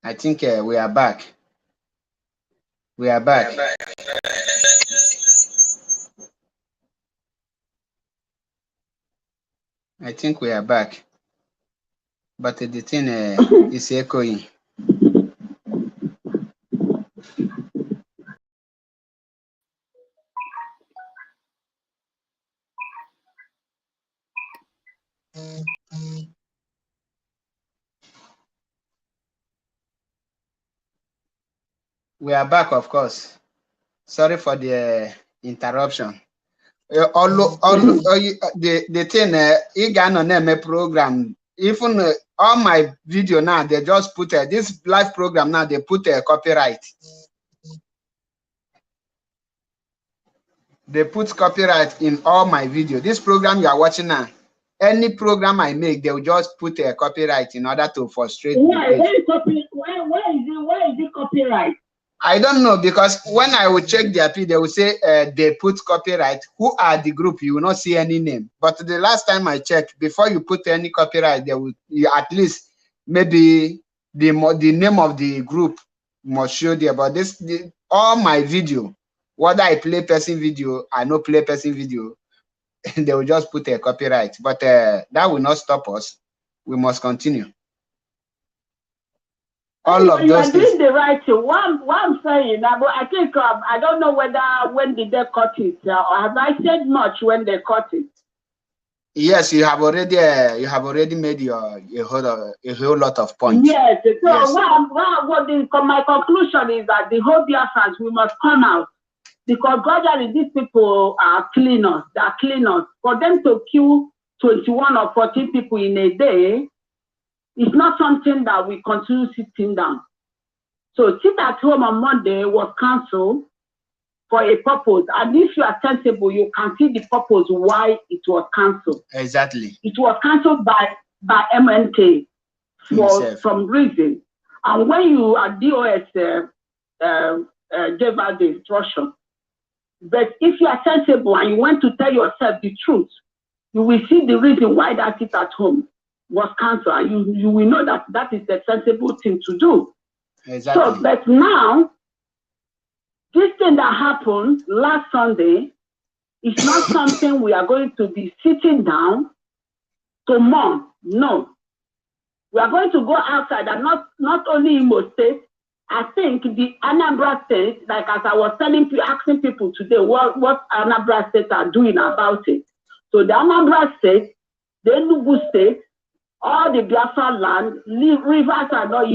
I think we are back. We are back. I think we are back. But the thing is echoing. We are back, of course. Sorry for the interruption. The thing, a program, even all my video now, they just put this live program now, they put a copyright. They put copyright in all my video. This program you are watching now, any program I make, they will just put a copyright in order to frustrate. Why is it copyright? I don't know, because when I will check their feed, they will say they put copyright. Who are the group? You will not see any name. But the last time I checked, before you put any copyright, they will at least maybe the name of the group must show there. But all my video, whether I play person video, I no play person video, they will just put a copyright. But that will not stop us. We must continue. All of those things. Doing the right thing. What I'm saying, I think I don't know when did they cut it, or have I said much when they cut it? Yes, you have already made a whole lot of points. Yes. So yes. My conclusion is that the whole Biafrans, we must come out, because gradually these people are cleaners. They are cleaners. For them to kill 21 or 14 people in a day, it's not something that we continue sitting down. So sit at home on Monday was cancelled for a purpose. And if you are sensible, you can see the purpose why it was cancelled. Exactly. It was cancelled by MNK for some reason. And when you are DOS gave out the instruction, but if you are sensible and you want to tell yourself the truth, you will see the reason why that sit at home was cancelled, and you will know that is the sensible thing to do. Exactly. So, but now, this thing that happened last Sunday is not something we are going to be sitting down to mourn. No. We are going to go outside, and not only Imo State. I think the Anambra State, like as I was asking people today, what Anambra State are doing about it. So the Anambra State, the Enugu State, all the Biafra land, rivers and all,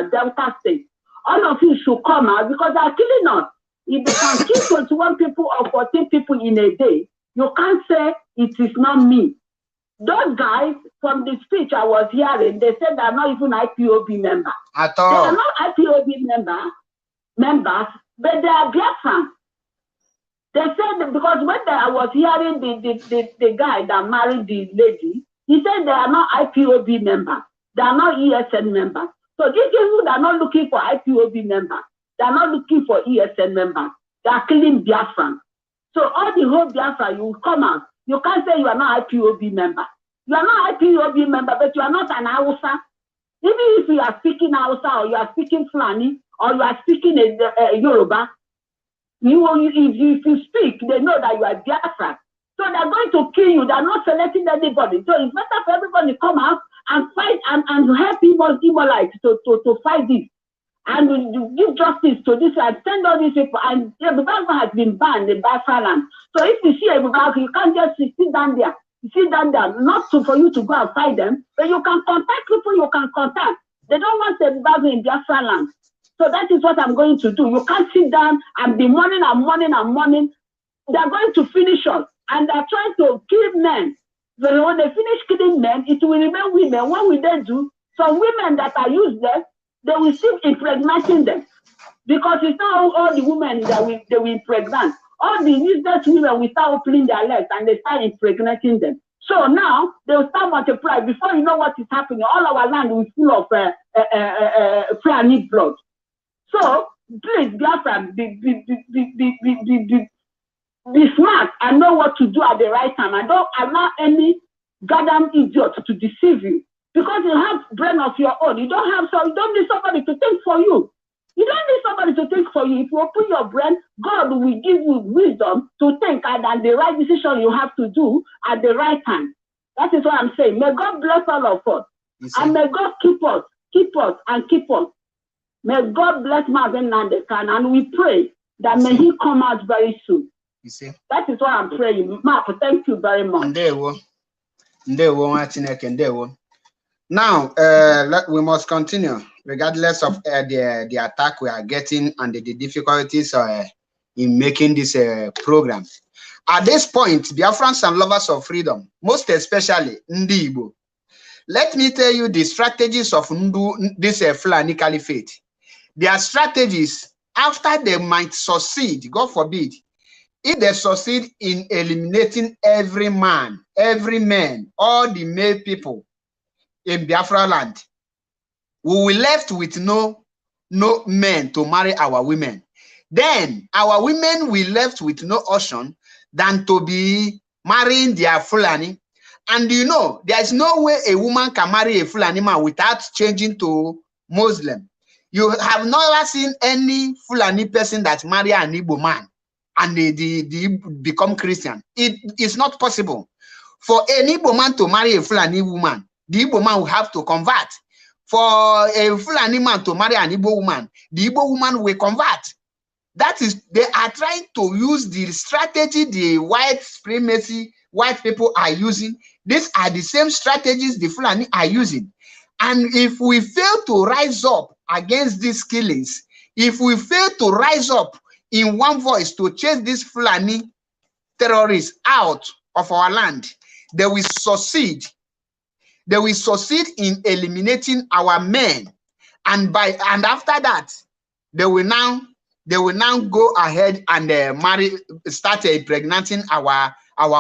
Delta State, all of you should come out, because they are killing us. If they can kill 21 people or 14 people in a day, you can't say it is not me. Those guys, from the speech I was hearing, they said they are not even IPOB members. At all. They are not IPOB members, but they are Biafran. They said, because when I was hearing the guy that married the lady, he said they are not IPOB members. They are not ESN members. So these people that are not looking for IPOB members. They are not looking for ESN members. They are killing Biafran. So all the whole Biafra, you will come out. You can't say you are not IPOB member. You are not IPOB member, but you are not an Hausa. Even if you are speaking Hausa, or you are speaking Fulani, or you are speaking Yoruba, if you speak, they know that you are Biafra. So they are going to kill you. They are not selecting anybody. So it's better for everybody to come out and fight and help Imo-lites to fight this. And you give justice to this and send all these people. And Ebubaghi has been banned in Biafra land. So if you see Ebubaghi, you can't just sit down there. You sit down there, not for you to go and fight them, but you can contact people you can contact. They don't want Ebubaghi in Biafra land. So that is what I'm going to do. You can't sit down and be mourning and mourning and mourning. They're going to finish us. And they're trying to kill men. So when they finish killing men, it will remain women. What will they do? Some women that are useless, they will still impregnating them. Because it's not all the women that they will impregnate. All the useless women will start opening their legs and they start impregnating them. So now they will start multiplying. Before you know what is happening, all our land will be full of Fulani blood. So please, Biafra, be smart and know what to do at the right time. I don't allow any goddamn idiot to deceive you. because you have brain of your own. You don't need somebody to think for you. You don't need somebody to think for you. If you open your brain, God will give you wisdom to think and the right decision you have to do at the right time. That is what I'm saying. May God bless all of us. And may God keep us, and keep us. May God bless Marvin Nandekan, and we pray that may he come out very soon. You see? That is what I'm praying. Mark, thank you very much. Now, we must continue, regardless of the attack we are getting and the difficulties in making this program. At this point, Biafrans and lovers of freedom, most especially Ndi Igbo, let me tell you the strategies of this Fulani Caliphate. Their strategies, after they might succeed, God forbid, if they succeed in eliminating every man, all the male people in Biafra land, we will be left with no men to marry our women. Then our women will left with no option than to be marrying their Fulani. And you know, there is no way a woman can marry a Fulani man without changing to Muslim. You have never seen any Fulani person that marry an Igbo man and they become Christian. It is not possible. For an Igbo man to marry a Fulani woman, the Igbo man will have to convert. For a Fulani man to marry an Igbo woman, the Igbo woman will convert. That is, they are trying to use the strategy the white supremacy, white people are using. These are the same strategies the Fulani are using. And if we fail to rise up against these killings, if we fail to rise up in one voice to chase these Fulani terrorists out of our land, they will succeed. They will succeed in eliminating our men. And after that, they will now go ahead and start impregnating our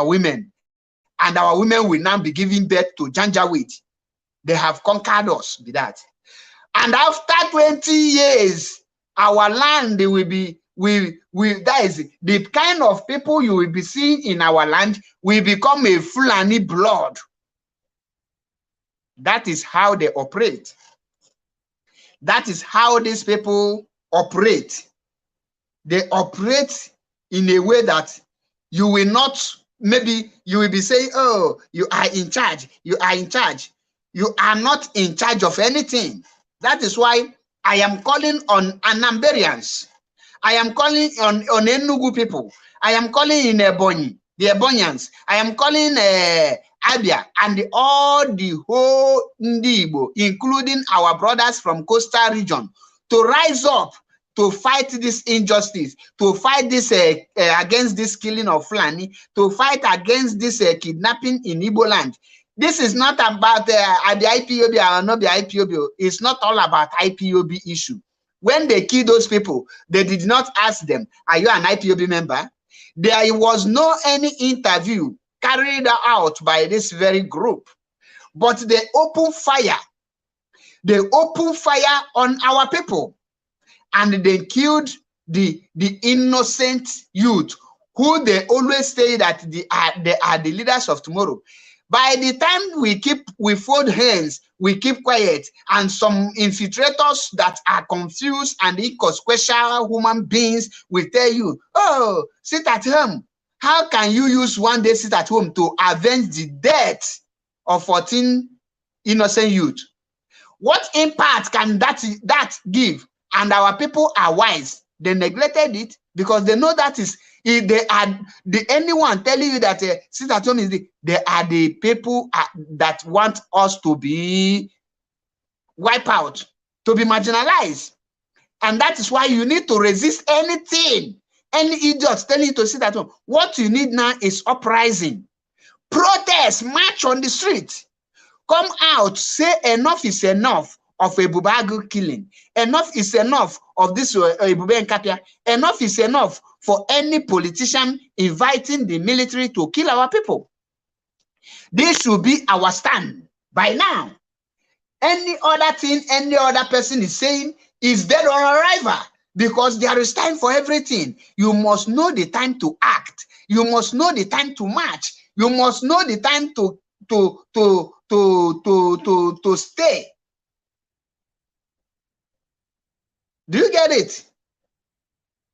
women. And our women will now be giving birth to Janjaweed. They have conquered us with that. And after 20 years, our land will be, that is the kind of people you will be seeing in our land will become a Fulani blood. That is how they operate. That is how these people operate. They operate in a way that you will not, maybe you will be saying, oh, you are in charge. You are in charge. You are not in charge of anything. That is why I am calling on Anambarians. I am calling on Enugu people. I am calling in Ebonyi, the Ebonians. I am calling Abia and all the whole Ndi Igbo, including our brothers from coastal region, to rise up to fight this injustice, to fight this against this killing of Fulani, to fight against this kidnapping in Igbo land. This is not about the IPOB or not the IPOB. It's not all about IPOB issue. When they killed those people, they did not ask them, are you an IPOB member? There was no any interview carried out by this very group. But they opened fire. They opened fire on our people. And they killed the innocent youth, who they always say that they are the leaders of tomorrow. By the time we fold hands, we keep quiet, and some infiltrators that are confused and inconsequential human beings will tell you, oh, sit at home. How can you use one day sit at home to avenge the death of 14 innocent youth? What impact can that give? And our people are wise. They neglected it because they know that is, if they are anyone telling you that sit at home is they are the people that want us to be wiped out, to be marginalized. And that is why you need to resist anything, any idiots telling you to sit at home. What you need now is uprising, protest, march on the street, come out, say enough is enough of a Bubagu killing. Enough is enough of this Ebube Nkapia. Enough is enough for any politician inviting the military to kill our people. This should be our stand by now. Any other thing any other person is saying is dead on arrival, because there is time for everything. You must know the time to act. You must know the time to march. You must know the time to to stay. Do you get it?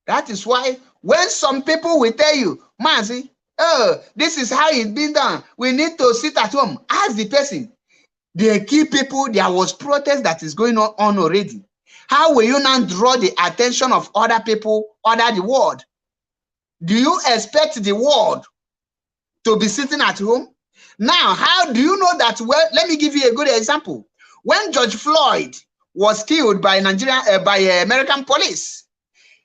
That is why when some people will tell you, Mazi, oh, this is how it's been done, we need to sit at home. Ask the person. The key people, there was protest that is going on already. How will you now draw the attention of other people, the world? Do you expect the world to be sitting at home? Now, how do you know that? Well, let me give you a good example. When George Floyd was killed by American police,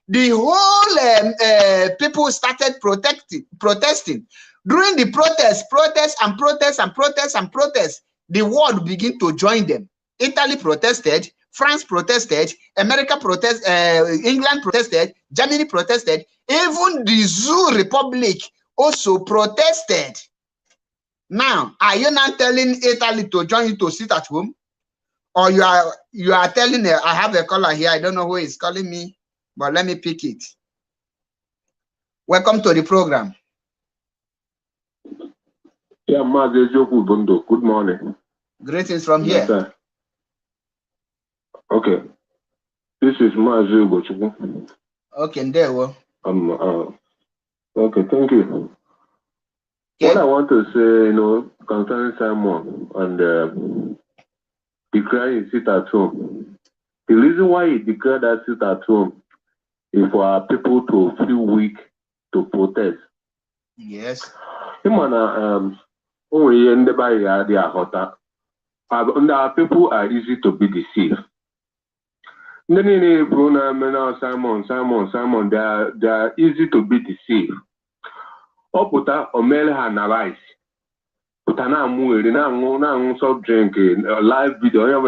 the whole people started protesting. During the protests, the world began to join them. Italy protested, France protested, America protested, England protested, Germany protested, even the Zoo Republic also protested. Now, are you not telling Italy to join you to sit at home? Or you are telling her, I have a caller here, I don't know who is calling me, but let me pick it. Welcome to the program. Yeah, Mazi Joku Bundo. Good morning. Greetings from here. Sir. Okay. This is Mazi Ugochukwu. Okay, there we go. Okay, thank you. Okay. What I want to say, concerning Simon and declaring sit at home. The reason why he declared that sit at home is for our people to feel weak to protest. Yes. Our people are easy to be deceived. Simon, they are easy to be deceived. Oputa omele ha na rice. Puta na muere na soft drink live video.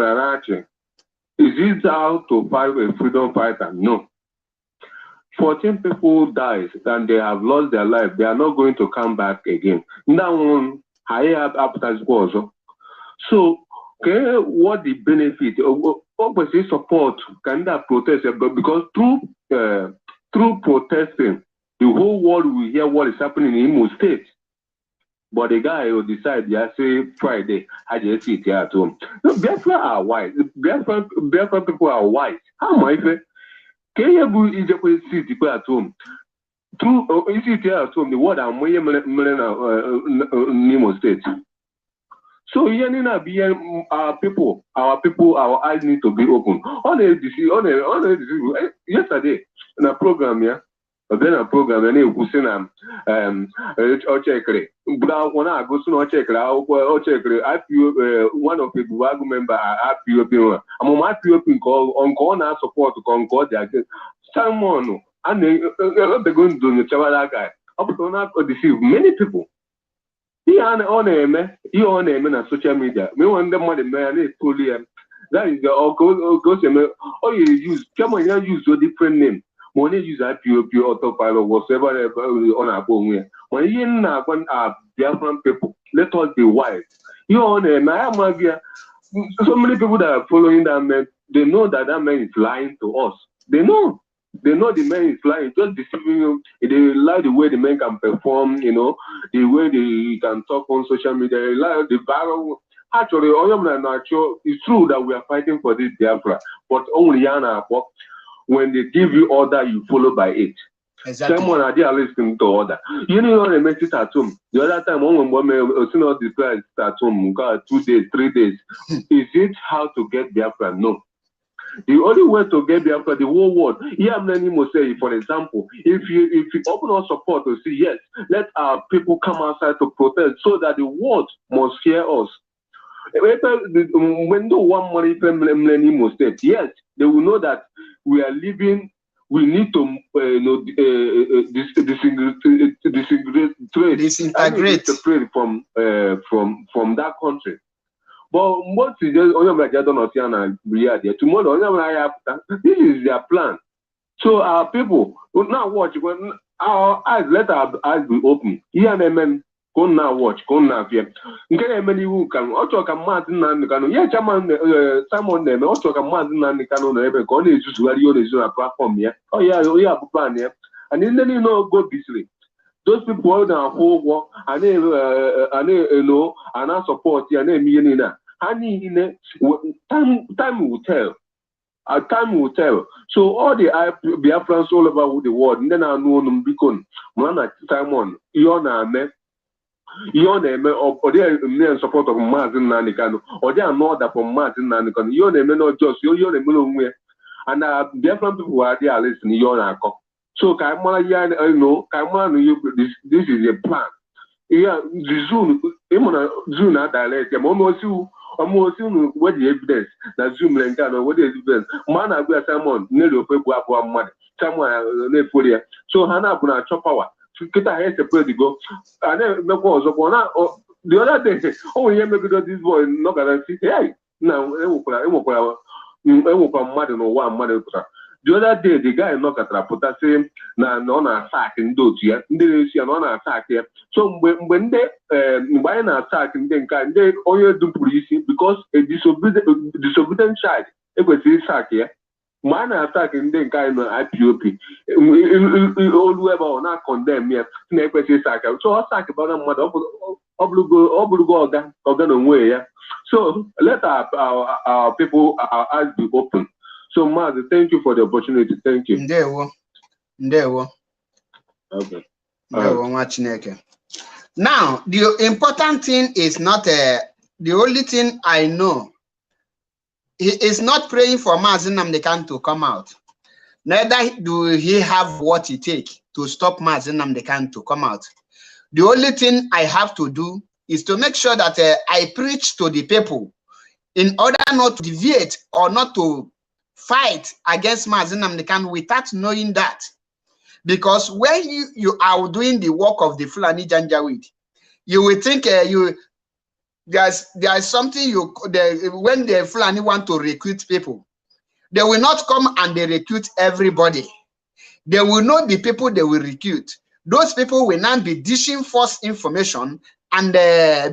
Is it how to fight a freedom fighter? No. 14 people died and they have lost their life. They are not going to come back again. Now, so, okay, what the benefit? Obviously, support can that protest because through protesting, the whole world will hear what is happening in Imo State. But the guy will decide, say Friday, I just sit here at home. No, Biafra are white. Biafra people are white. How am I fair? Can you sit at home? Through sit here at home, the word I'm in Imo State. So our people, our eyes need to be open. Yesterday in a program, then a program and you say when I go to check I feel one of the Buagu member I feel I'm my on now support to concord someone and they're going to do the guy up to not deceive many people. He on on social media. We want the money man fully that is the you use come on, you use a different name. Money use IPOP autopilot whatever on our phone. When you not different people, let us be wise. You on so many people that are following that man, they know that man is lying to us. They know the man is lying, just deceiving you. They like the way the man can perform, the way they can talk on social media. They like the viral. Actually, it's true that we are fighting for this Biafra, but only when they give you order, you follow by it. Exactly. Someone are there listening to order. You know they make it at home. The other time, when the price at home, 2 days, 3 days. Is it how to get Biafra? No. The only way to get Biafra, the whole world. Here, I'm say, for example, if you open our support to see, yes, let our people come outside to protest so that the world must hear us. When no one money from Imo State, yes, they will know that we are living. We need to disintegrate from that country. But what is tomorrow? This is their plan. So our people will now watch when our eyes, let our eyes be open. Here, amen. Go now watch, go now fear. Many who can also come Martin and Cano. Yeah, someone name also come Martin and Cano. Never call it to a platform here. Oh, yeah, we have a plan here. And then go busy. Those people are whole work and they and I support your name. Time will tell. Time will tell. So all the Biafrans all over the world, and then I know them because man Simon, you're not me. You're name or they are support of Martin Nanikano, or they are not that from Martin Nanikano. Your name not just you're the middle. And Biafran people are there listening. You're not. So Kaimana, you know, Kaimana, this is a plan. Yeah, the Zoom, Zoom dialect. Almost what the evidence that Zoom and what the evidence. Man, I will someone nearly a people money. Someone so Hannah Buna chop power. To get a head separate to go. And then the cause of one the other day. Oh, yeah, maybe this boy not gonna see. Hey, now, I will put mother no one mother. The other day, the guy knocked at Rapota saying, "Na attack in those here. They see an attack here." So when they buy an attack in the kind, they only do police because a disobedient child. It was this attack here. Man attack in the kind of IPOP. All whoever not condemn here. So I talk about a mother obligo organ way. So let our people our eyes be open. So, Mazi, thank you for the opportunity. Thank you. Ndewo. Okay. Now, the important thing is not the only thing I know. He is not praying for Mazi Nnamdi Kanu to come out. Neither do he have what it takes to stop Mazi Nnamdi Kanu to come out. The only thing I have to do is to make sure that I preach to the people in order not to deviate or not to fight against Mazi Nnamdi Kanu without knowing that. Because when you are doing the work of the Fulani Janjaweed, you will think there's something when the Fulani want to recruit people, they will not come and they recruit everybody. They will know the people they will recruit. Those people will not be dishing false information and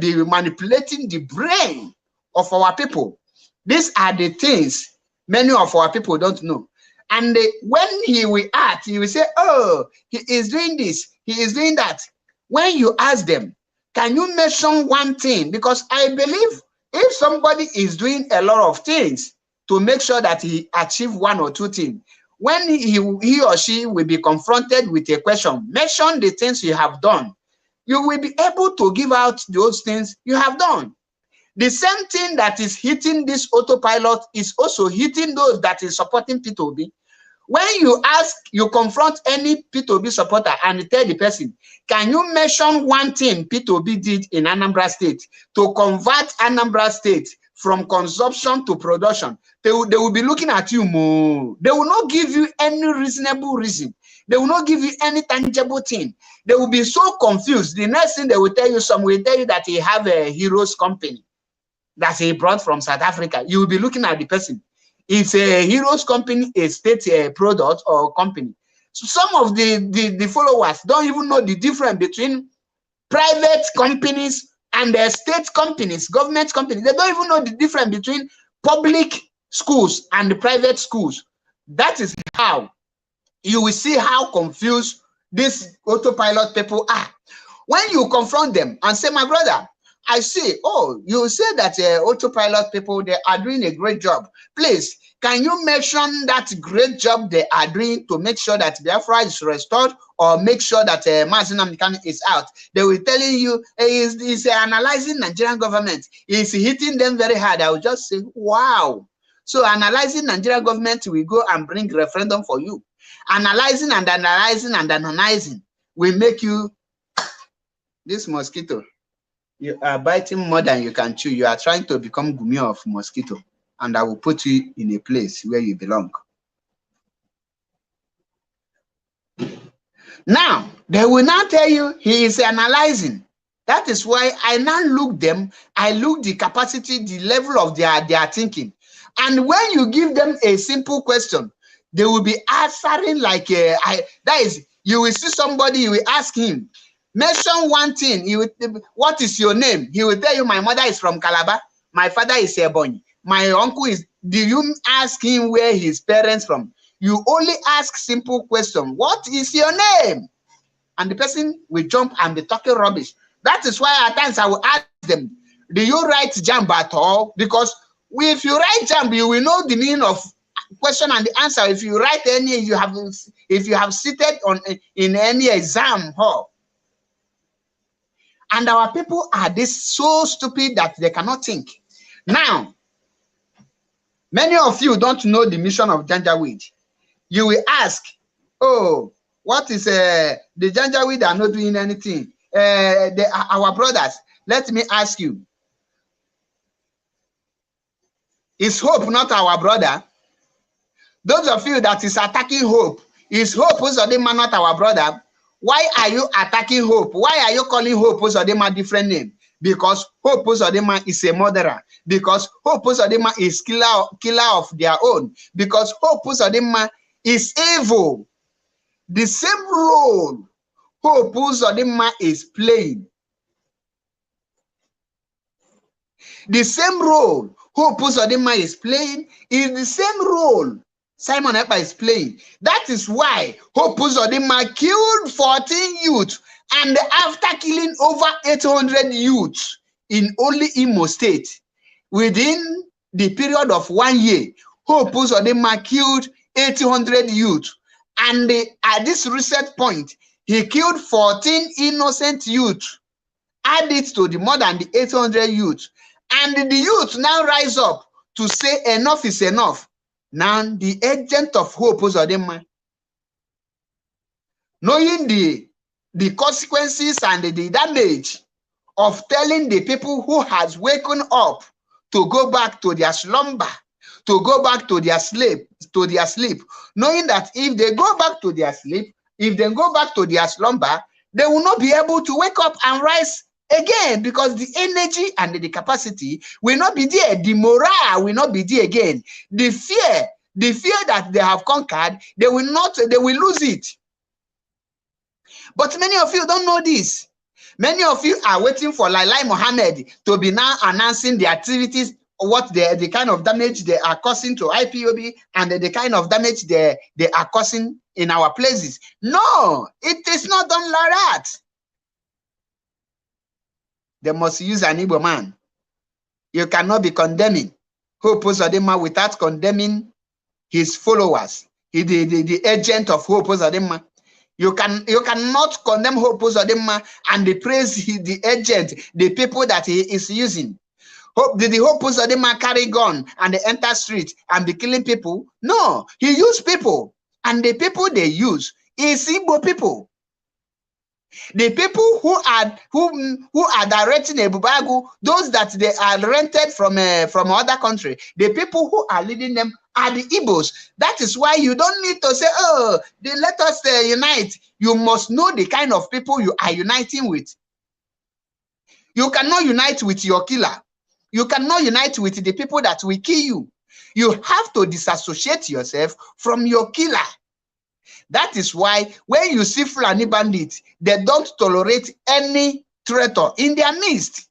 be manipulating the brain of our people. These are the things many of our people don't know. And when he will act, he will say, oh, he is doing this, he is doing that. When you ask them, can you mention one thing? Because I believe if somebody is doing a lot of things to make sure that he achieve one or two things, when he or she will be confronted with a question, mention the things you have done, you will be able to give out those things you have done. The same thing that is hitting this autopilot is also hitting those that is supporting P2B. When you confront any P2B supporter and tell the person, can you mention one thing P2B did in Anambra State to convert Anambra State from consumption to production? They will be looking at you more. They will not give you any reasonable reason. They will not give you any tangible thing. They will be so confused. The next thing they will tell you, some will tell you that he have a Heroes company that he brought from South Africa. You will be looking at the person. It's a Heroes company, a state product or company. So some of the followers don't even know the difference between private companies and state companies, government companies. They don't even know the difference between public schools and the private schools. That is how you will see how confused these autopilot people are. When you confront them and say, my brother, I see, oh, you say that autopilot people, they are doing a great job. Please, can you mention that great job they are doing to make sure that Biafra is restored or make sure that Mazi Nnamdi Kanu is out? They will tell you, he's analyzing Nigerian government. He's hitting them very hard. I will just say, wow. So analyzing Nigerian government will go and bring referendum for you. Analyzing and analyzing and analyzing will make you, this mosquito, you are biting more than you can chew. You are trying to become Gumi of mosquito, and I will put you in a place where you belong. Now, they will not tell you he is analyzing. That is why I now look them, I look the capacity, the level of their thinking. And when you give them a simple question, they will be answering like, that is, you will see somebody, you will ask him, mention one thing. He will, what is your name? He will tell you, my mother is from Calabar, my father is Ebonyi, my uncle is. Do you ask him where his parents from? You only ask simple question. What is your name? And the person will jump and be talking rubbish. That is why at times I will ask them, Do you write JAMB at all? Because if you write JAMB, you will know the meaning of question and the answer. If you write any, if you have seated on in any exam hall. And our people are this so stupid that they cannot think. Now, many of you don't know the mission of Janjaweed. You will ask, oh, what is the Janjaweed are not doing anything? Our brothers, let me ask you. Is Hope not our brother? Those of you that is attacking Hope, is Hope Uzodinma not our brother? Why are you attacking Hope? Why are you calling Hope Uzodinma different name? Because Hope Uzodinma is a murderer. Because Hope Uzodinma is killer of their own. Because Hope Uzodinma is evil. The same role Hope Uzodinma is playing. The same role Hope Uzodinma is playing is the same role Simon Ekpa is playing. That is why Hope Uzodinma killed 14 youth, and after killing over 800 youths in only Imo State, within the period of 1 year, Hope Uzodinma killed 800 youth, and at this recent point, he killed 14 innocent youth. Add it to the more than the 800 youth, and the youth now rise up to say enough is enough. Now the agent of Hope Uzodinma, knowing the consequences and the damage of telling the people who has woken up to go back to their slumber, to go back to their sleep, knowing that if they go back to their sleep, if they go back to their slumber, they will not be able to wake up and rise again, because the energy and the capacity will not be there. The morale will not be there again. The fear that they have conquered, they will lose it. But many of you don't know this. Many of you are waiting for Lai Mohammed to be now announcing the activities, what the kind of damage they are causing to IPOB, and the kind of damage they are causing in our places. No, it is not done like that. They must use an Igbo man. You cannot be condemning Hope Uzodinma without condemning his followers, the agent of Hope Uzodinma. You cannot condemn Hope Uzodinma and praise the agent, the people that he is using. Did the Hope Uzodinma carry gun and they enter street and be killing people? No, he used people, and the people they use is Igbo people. The people who are directing Ebubagu, those that they are rented from other country, the people who are leading them are the Igbos. That is why you don't need to say, oh, let us unite. You must know the kind of people you are uniting with. You cannot unite with your killer. You cannot unite with the people that will kill you. You have to disassociate yourself from your killer. That is why when you see Fulani bandits, they don't tolerate any traitor in their midst.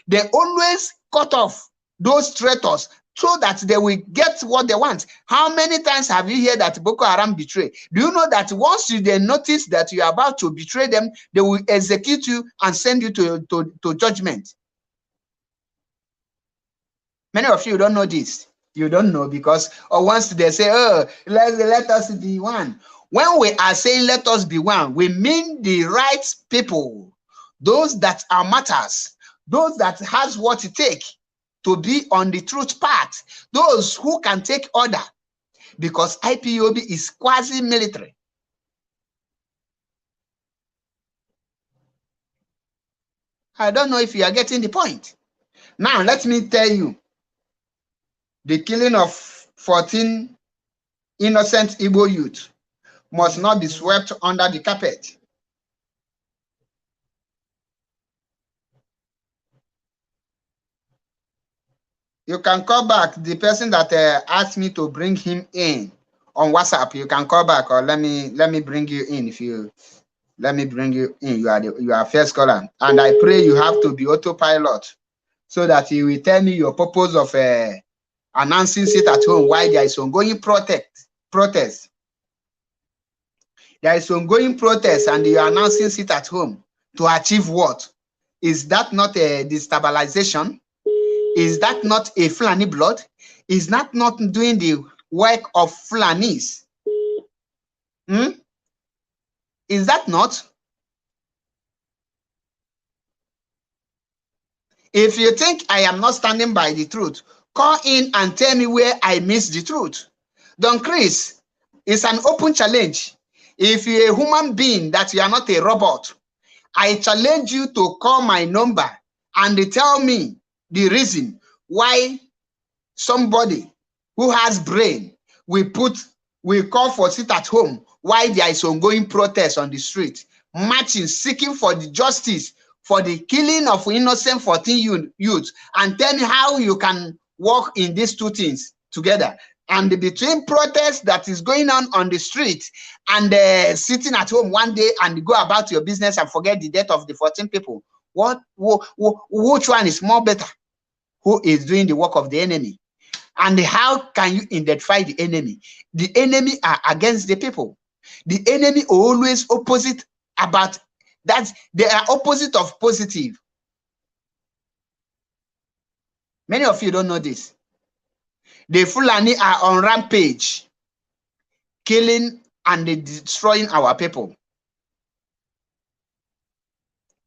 They always cut off those traitors so that they will get what they want. How many times have you heard that Boko Haram betray? Do you know that once they notice that you are about to betray them, they will execute you and send you to judgment? Many of you don't know this. You don't know because once they say, oh, let us be one. When we are saying let us be one, we mean the right people, those that are matters, those that has what it takes to be on the truth path, those who can take order, because IPOB is quasi-military. I don't know if you are getting the point. Now, let me tell you, the killing of 14 innocent Igbo youth must not be swept under the carpet. You can call back the person that asked me to bring him in on WhatsApp. You can call back, or let me bring you in. If you let me bring you in, you are first caller, and I pray you have to be autopilot so that you will tell me your purpose of announcing it at home. Why there is ongoing protest. There is ongoing protest, and you are announcing it at home to achieve what? Is that not a destabilization? Is that not a Fulani blood? Is that not doing the work of Fulanis? Is that not? If you think I am not standing by the truth, call in and tell me where I missed the truth. Don Chris, it's an open challenge. If you're a human being, that you are not a robot, I challenge you to call my number and tell me the reason why somebody who has brain will call for sit at home while there is ongoing protest on the street, marching, seeking for the justice for the killing of innocent 14 youths, and tell me how you can work in these two things together. And between protests that is going on the street and sitting at home one day and go about your business and forget the death of the 14 people, which one is more better? Who is doing the work of the enemy? And how can you identify the enemy? The enemy are against the people. The enemy are always opposite about that. They are opposite of positive. Many of you don't know this. The Fulani are on rampage, killing and destroying our people.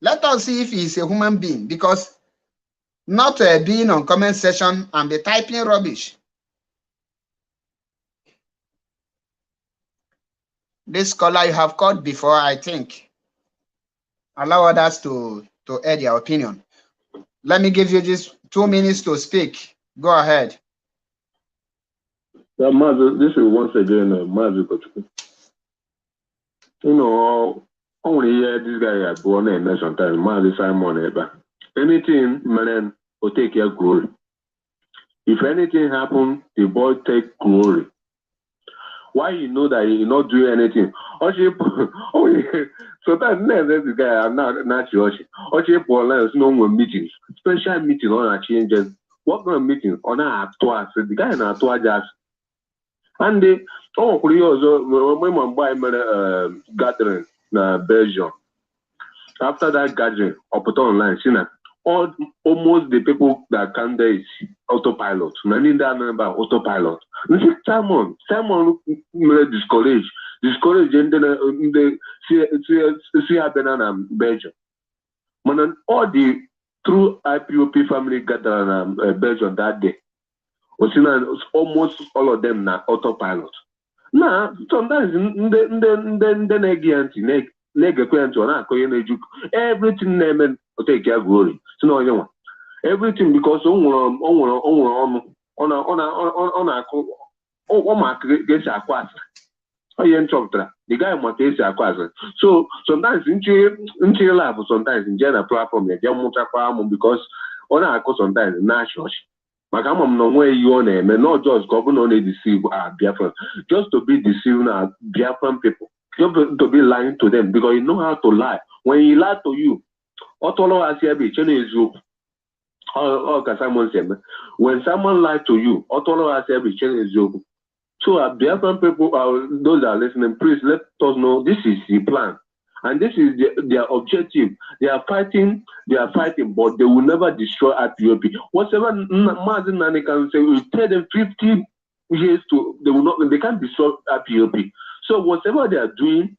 Let us see if he is a human being, because not being on comment section and be typing rubbish. This caller you have called before, I think. Allow others to add their opinion. Let me give you just 2 minutes to speak. Go ahead. Yeah, Mazi, this is once again Mazi Kochukwu. You know, only here this guy had born and sometimes Mazi Simon Eba. Anything, man, will take your glory. If anything happen, the boy take glory. Why you know that you not do anything? Sometimes this guy I'm not sure. Online, no more meetings, special meeting on a changes. What kind of meeting on a twice? The guy in a twice. And they when my boy gathering in Belgium. After that gathering, I put online, see now, almost the people that can there is autopilot. Many that number autopilot. Simon discourage, and then they see happen in Belgium. Man, all the true IPOP family gathered in Belgium that day. Almost all of them now autopilot. Now, sometimes everything name take care glory. So no, you know, everything because the guy must say acquire. So sometimes in lab, sometimes in general platform, because on our sometimes national. Makamam no way you name and not just governor only deceive Biafran, just to be deceiving Biafran people, just to be lying to them because you know how to lie. When he lie to you, Otolo Asiabi, Chinese you. When someone lied to you, Otolo Asiabi, Chinese you. So Biafran people, those that are listening, please let us know this is the plan. And this is their objective. They are fighting, but they will never destroy IPOP. Whatever Mazi Nani can say, we tell them 50 years they can't destroy IPOP. So whatever they are doing,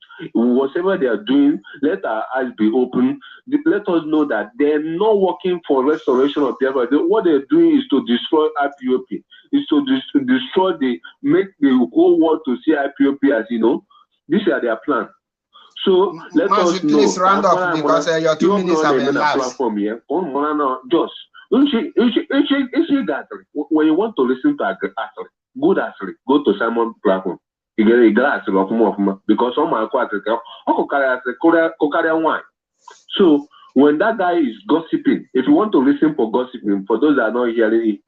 let our eyes be open. Let us know that they're not working for restoration of Biafra. What they're doing is to destroy IPOP. Is to make the whole world to see IPOP as, you know, these are their plans. So let us know. Please round up because your 2 minutes have been lapsed. Just when you want to listen to Asri, go to Simon platform. You get a glass of because some are quite wine. So when that guy is gossiping, if you want to listen for gossiping, for those that are not hearing it,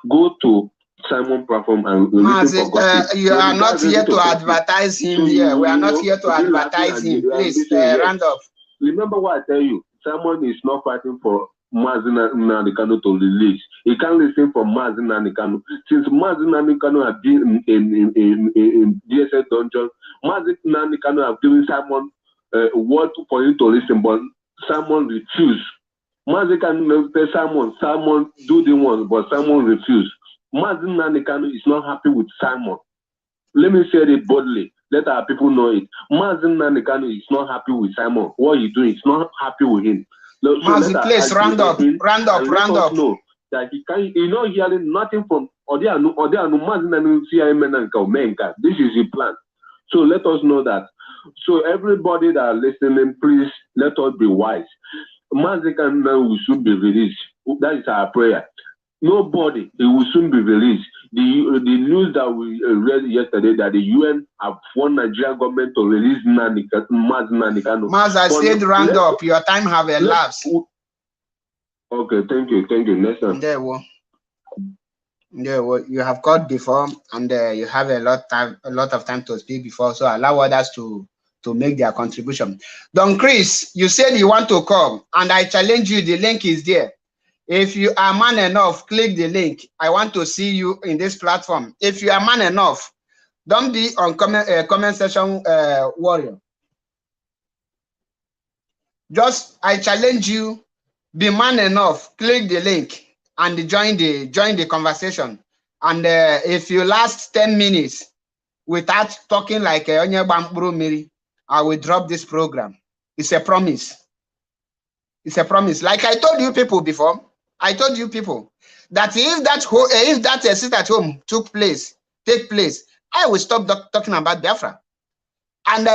go to Simon platform and listen for gossip. You are not here to advertise him here. We are not here to advertise him. Please, round up. Remember what I tell you. Simon is not fighting for Mazi Nnamdi Kanu to release. He can't listen for Mazi Nnamdi Kanu. Since Mazi Nnamdi Kanu has been in DSS dungeon, Mazi Nnamdi Kanu have given Simon word for him to listen, but Simon refused. Mazi Kanu tell Simon do the one, but Simon refused. Mazi Nnamdi Kanu is not happy with Simon. Let me say it boldly. Let our people know it. Mazi Nnamdi Kanu is not happy with Simon. What he's doing is not happy with him. So Mazi, please round up. Know that he's not hearing nothing from Odianu Mazi Nnamdi. This is his plan. So let us know that. So everybody that are listening, please let us be wise. Mazi Kanu will soon be released. That is our prayer. Nobody, it will soon be released. The news that we read yesterday that the UN have won Nigerian government to release Mazi Nnamdi Kanu. Maz, I said round up. Your time have elapsed. Okay, thank you. Next time. You have called before, and you have a lot of time to speak before, so allow others to make their contribution. Don Chris, you said you want to come, and I challenge you. The link is there. If you are man enough, click the link. I want to see you in this platform. If you are man enough, don't be on comment section warrior. Just, I challenge you, be man enough, click the link and join the conversation. And if you last 10 minutes without talking like Onye Bampuru Miri, I will drop this program. It's a promise. It's a promise. Like I told you people before, I told you people that if that sit at home take place, I will stop talking about Biafra. And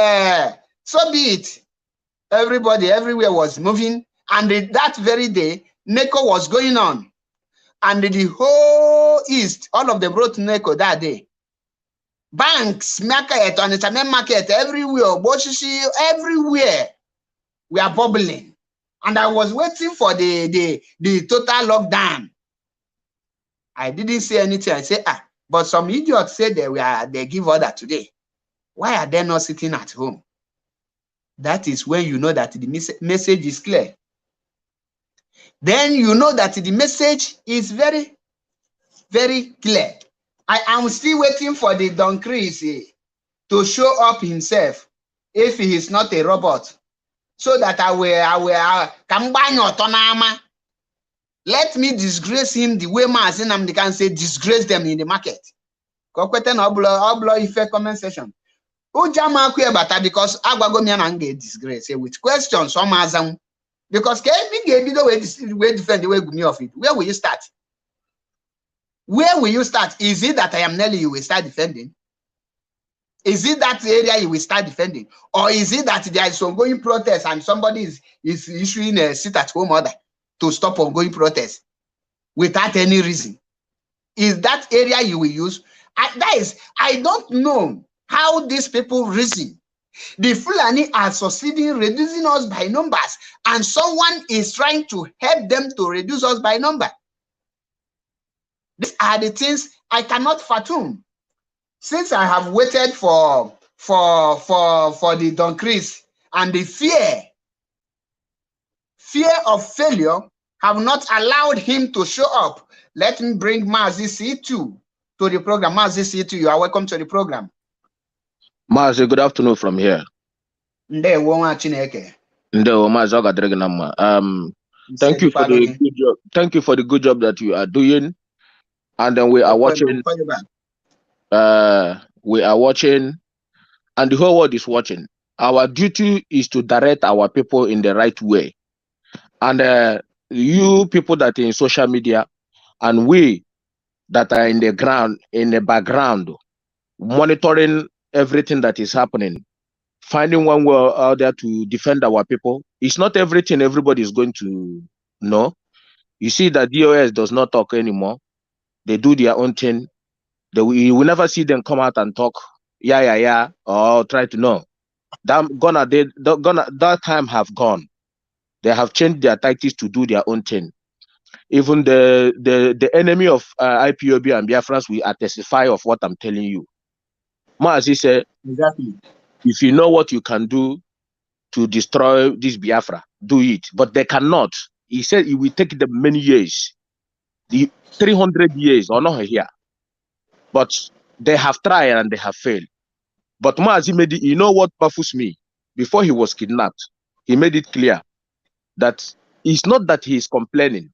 so be it. Everybody everywhere was moving, and that very day, NECO was going on, and the whole East, all of them wrote NECO that day. Banks, market, on the market, everywhere, Boshishi, everywhere, we are bubbling. And I was waiting for the total lockdown. I didn't say anything. I said, but some idiots said they give order today. Why are they not sitting at home? That is when you know that the message is clear. Then you know that the message is very, very clear. I am still waiting for the Don Chris to show up himself if he is not a robot. So that I will let me disgrace him the way Mazi Nnamdi can say disgrace them in the market. Comment section. Because disgrace with questions because we defend the way me of it. Where will you start? Where will you start? Is it that I am Nelly you will start defending? Is it that area you will start defending? Or is it that there is ongoing protest and somebody is issuing a sit-at-home order to stop ongoing protest without any reason? Is that area you will use? I don't know how these people reason. The Fulani are succeeding, reducing us by numbers, and someone is trying to help them to reduce us by number. These are the things I cannot fathom. Since I have waited for the Don Chris, and the fear of failure have not allowed him to show up. Let me bring Mazi C2 to the program. Mazi C2, you are welcome to the program. Mazi, good afternoon from here. Chineke. Thank you for the good job. Thank you for the good job that you are doing. And then we are watching. We are watching, and the whole world is watching. Our duty is to direct our people in the right way. And you people that are in social media, and we that are in the ground, in the background, monitoring everything that is happening, finding one way or other to defend our people. It's not everything everybody is going to know. You see that DOS does not talk anymore. They do their own thing. You will never see them come out and talk, or try to know. That time have gone. They have changed their tactics to do their own thing. Even the enemy of IPOB and Biafrans will testify of what I'm telling you. Mazi said, exactly. If you know what you can do to destroy this Biafra, do it. But they cannot. He said it will take them many years, 300 years or not here. But they have tried and they have failed. But Mazi made it, you know what baffles me? Before he was kidnapped, he made it clear that it's not that he is complaining.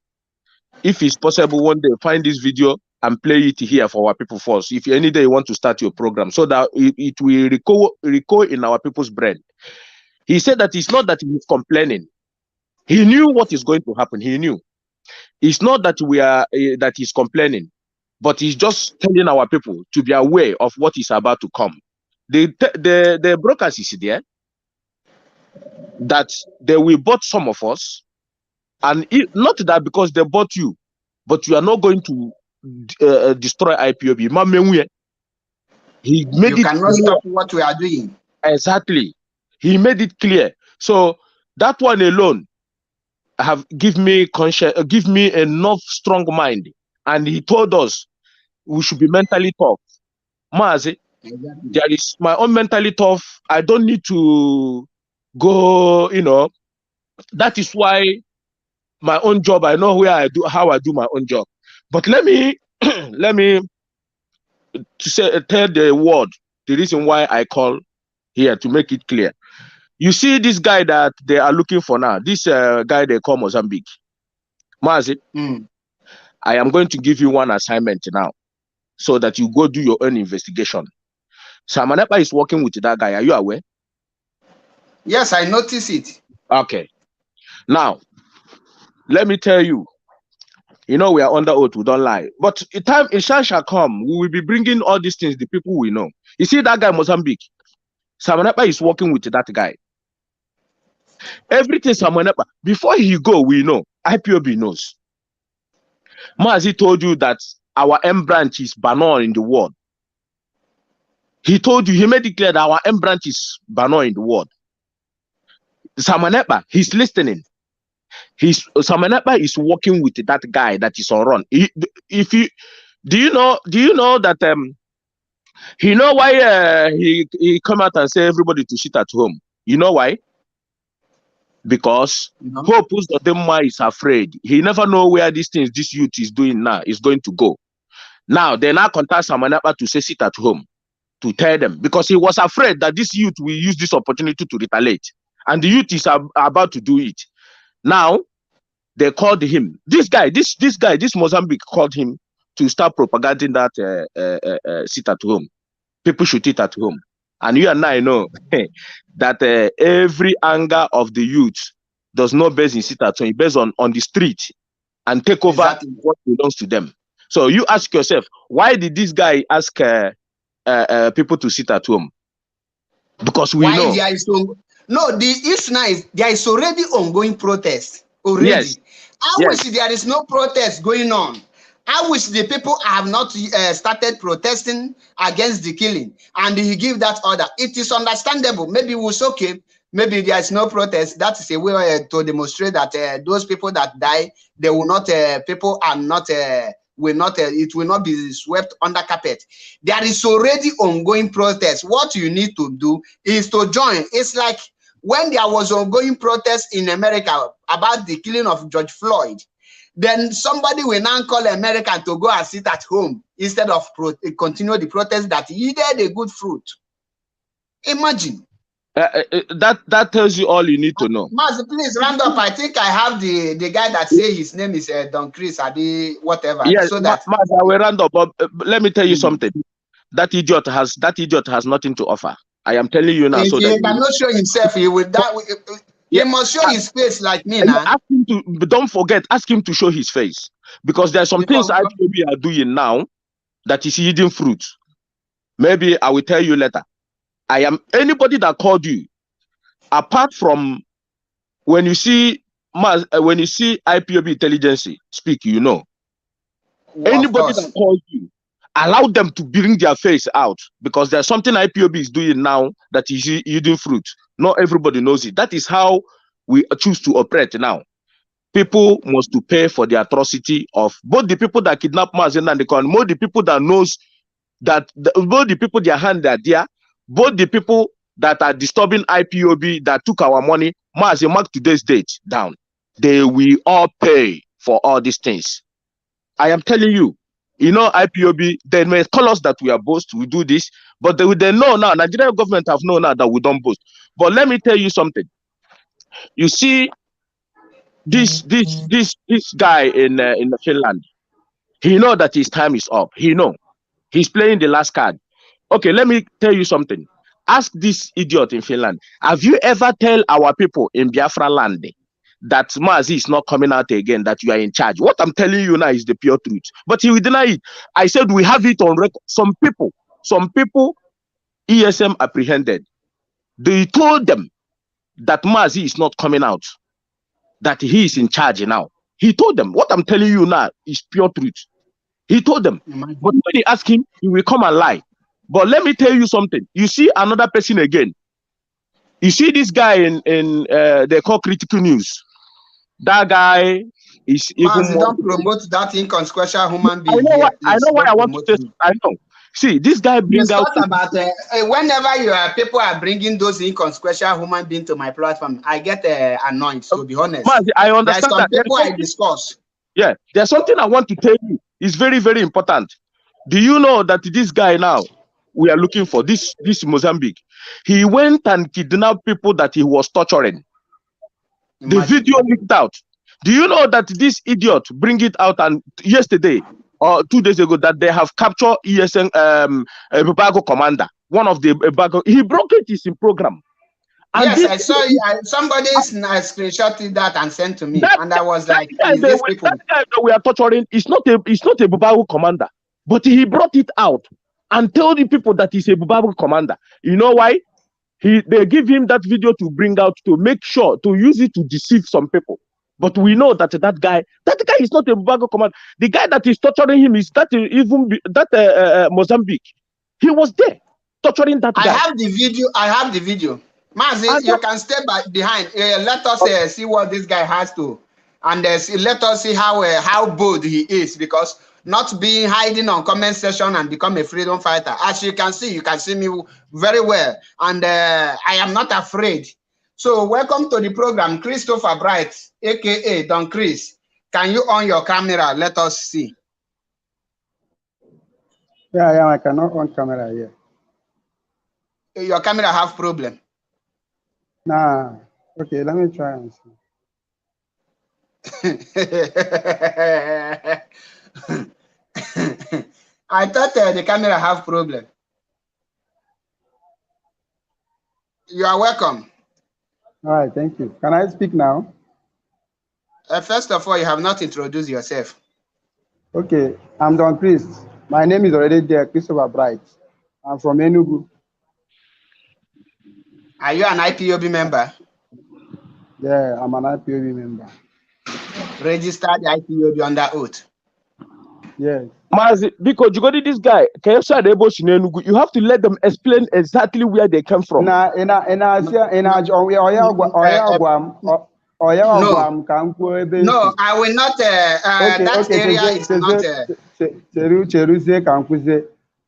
If it's possible, one day find this video and play it here for our people first. If any day you want to start your program, so that it will recall in our people's brain. He said that it's not that he's complaining. He knew what is going to happen. He knew. It's not that that he's complaining, but he's just telling our people to be aware of what is about to come. The brokers is there that they will bought some of us, and not that because they bought you, but you are not going to destroy IPOB. He made you it cannot stop what we are doing. Exactly. He made it clear. So that one alone have give me enough strong mind. And he told us we should be mentally tough. Mazi, Exactly. there is my own mentally tough. I don't need to go, that is why my own job, I know how I do my own job. But let me tell the world the reason why I call here to make it clear. You see this guy that they are looking for now, this guy they call Mozambique. Mazi, I am going to give you one assignment now so that you go do your own investigation. Samanepa is working with that guy. Are you aware? Yes, I noticed it. Okay. Now, let me tell you, we are under oath, we don't lie. But a time shall come, we will be bringing all these things, the people we know. You see that guy Mozambique? Samanepa is working with that guy. Everything Samanepa, before he go, we know. IPOB knows. Mazi told you that our M branch is Banon in the world. He told you, he made it clear that our M branch is Banon in the world. Samanepa, he's listening. Samanepa is working with that guy that is on run. Do you know that he know why he come out and say everybody to sit at home? You know why? Because Hope Uzodinma is afraid. He never know where this youth is doing now is going to go. Now they now contact Samanepa to say sit at home, to tell them, because he was afraid that this youth will use this opportunity to retaliate, and the youth is about to do it. Now they called him. This Mozambique called him to start propagating that sit at home. People should eat at home. And you and I know that every anger of the youth does not base in sit at home. It based on the street and take over exactly what belongs to them. So you ask yourself, why did this guy ask people to sit at home? Because we know. The issue now is there is already ongoing protest. Already. Yes. I wish there is no protest going on. I wish the people have not started protesting against the killing, and he give that order. It is understandable. Maybe it was okay. Maybe there is no protest. That is a way to demonstrate that those people that die, they will not. People are not. Will not. It will not be swept under carpet. There is already ongoing protest. What you need to do is to join. It's like when there was ongoing protest in America about the killing of George Floyd. Then somebody will now call America to go and sit at home instead of continue the protest that yielded a good fruit. Imagine. That tells you all you need to know. Maz, please round up. I think I have the guy that say his name is Don Chris Adi whatever. Yes, so that Maz, I will round up. But let me tell you something. That idiot has nothing to offer. I am telling you now. If so he cannot show himself, he will die. He must show his face like me now. Ask him to, don't forget, ask him to show his face. Because there are some things IPOB are doing now that is yielding fruit. Maybe I will tell you later. I am anybody that called you, apart from when you see IPOB intelligence speak, you know. Well, anybody that calls you, allow them to bring their face out, because there's something IPOB is doing now that is yielding fruit. Not everybody knows it. That is how we choose to operate now. People must to pay for the atrocity of both the people that kidnap Mazen and the con, more the people that knows that both the people their hand are there, both the people that are disturbing IPOB that took our money. Mazen mark today's date down. They will all pay for all these things. I am telling you. You know, IPOB, they may call us that we are boast, we do this, but they know now, Nigerian government have known now that we don't boast. But let me tell you something. You see, this guy in Finland, he know that his time is up. He know he's playing the last card. Okay, let me tell you something. Ask this idiot in Finland. Have you ever tell our people in Biafra land that Mazi is not coming out again, that you are in charge? What I'm telling you now is the pure truth. But he will deny it. I said we have it on record. Some people, ESM apprehended. They told them that Mazi is not coming out, that he is in charge now. He told them. What I'm telling you now is pure truth. He told them. But when they ask him, he will come and lie. But let me tell you something. You see another person again. You see this guy in they call Critical News. That guy is even more. Don't promote that inconsequential human being. I know why I want to test. I know. See, this guy brings out about whenever people are bringing those inconsequential human beings to my platform, I get annoyed. To be honest, I understand that people I discuss. Yeah, there's something I want to tell you. It's very, very important. Do you know that this guy now we are looking for, this Mozambique, he went and kidnapped people that he was torturing? Imagine. The video leaked out. Do you know that this idiot bring it out, and yesterday or 2 days ago that they have captured ESN Bubago commander, one of the Bubago, he broke it in program. And yes, I saw somebody screenshotted that and sent to me, and I was like, that guy that we are torturing is not a Bubago commander, but he brought it out and told the people that he's a Bubago commander. You know why? They give him that video to bring out, to make sure, to use it to deceive some people. But we know that that guy is not a Bubago commander. The guy that is torturing him is Mozambique. He was there torturing that guy. I have the video. Mazi, you can stay behind. Let us see what this guy has to, and let us see how bold he is, because not being hiding on comment section and become a freedom fighter. As you can see me very well, and I am not afraid. So welcome to the program, Christopher Bright, aka Don Chris. Can you on your camera? Let us see. Yeah, I cannot on camera here. Your camera have problem. Nah, okay, let me try and see. I thought the camera have problem. You are welcome. All right, thank you. Can I speak now? First of all, you have not introduced yourself. Okay, I'm Don Chris. My name is already there, Christopher Bright. I'm from Enugu. Are you an IPOB member? Yeah, I'm an IPOB member. Registered IPOB under oath? Yes. Mazi, because you got this guy, you have to let them explain exactly where they come from. No, I will not. That area is not.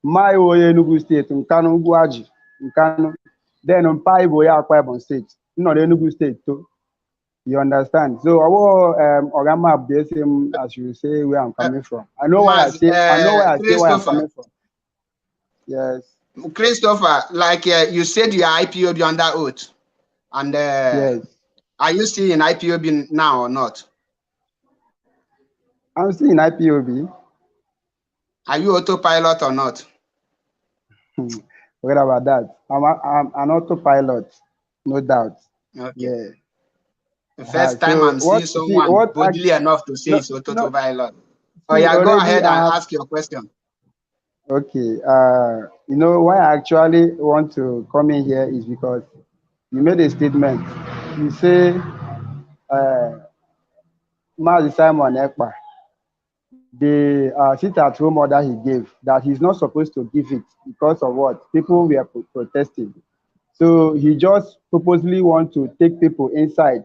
My Enugu State, Nkanu Guaji, Nkanu. Then on Paibo Akwa Ibom State, not Enugu State too. You understand? So our Ogama the same as you say where I'm coming from. I know where I say where I'm coming from. Yes. Christopher, like you said, you are IPOB under oath, and yes. Are you still in IPOB now or not? I'm still in IPOB. Are you autopilot or not? Forget about that. I'm an autopilot, no doubt. Okay. Yeah. The first time I'm seeing someone boldly enough to say it's autopilot. Oh yeah, go ahead and ask your question. Okay. You know why I actually want to come in here is because you made a statement. You say, Mazi Simon Ekpa, the sit-at-home order he gave, that he's not supposed to give it because of what? People were protesting. So he just purposely want to take people inside,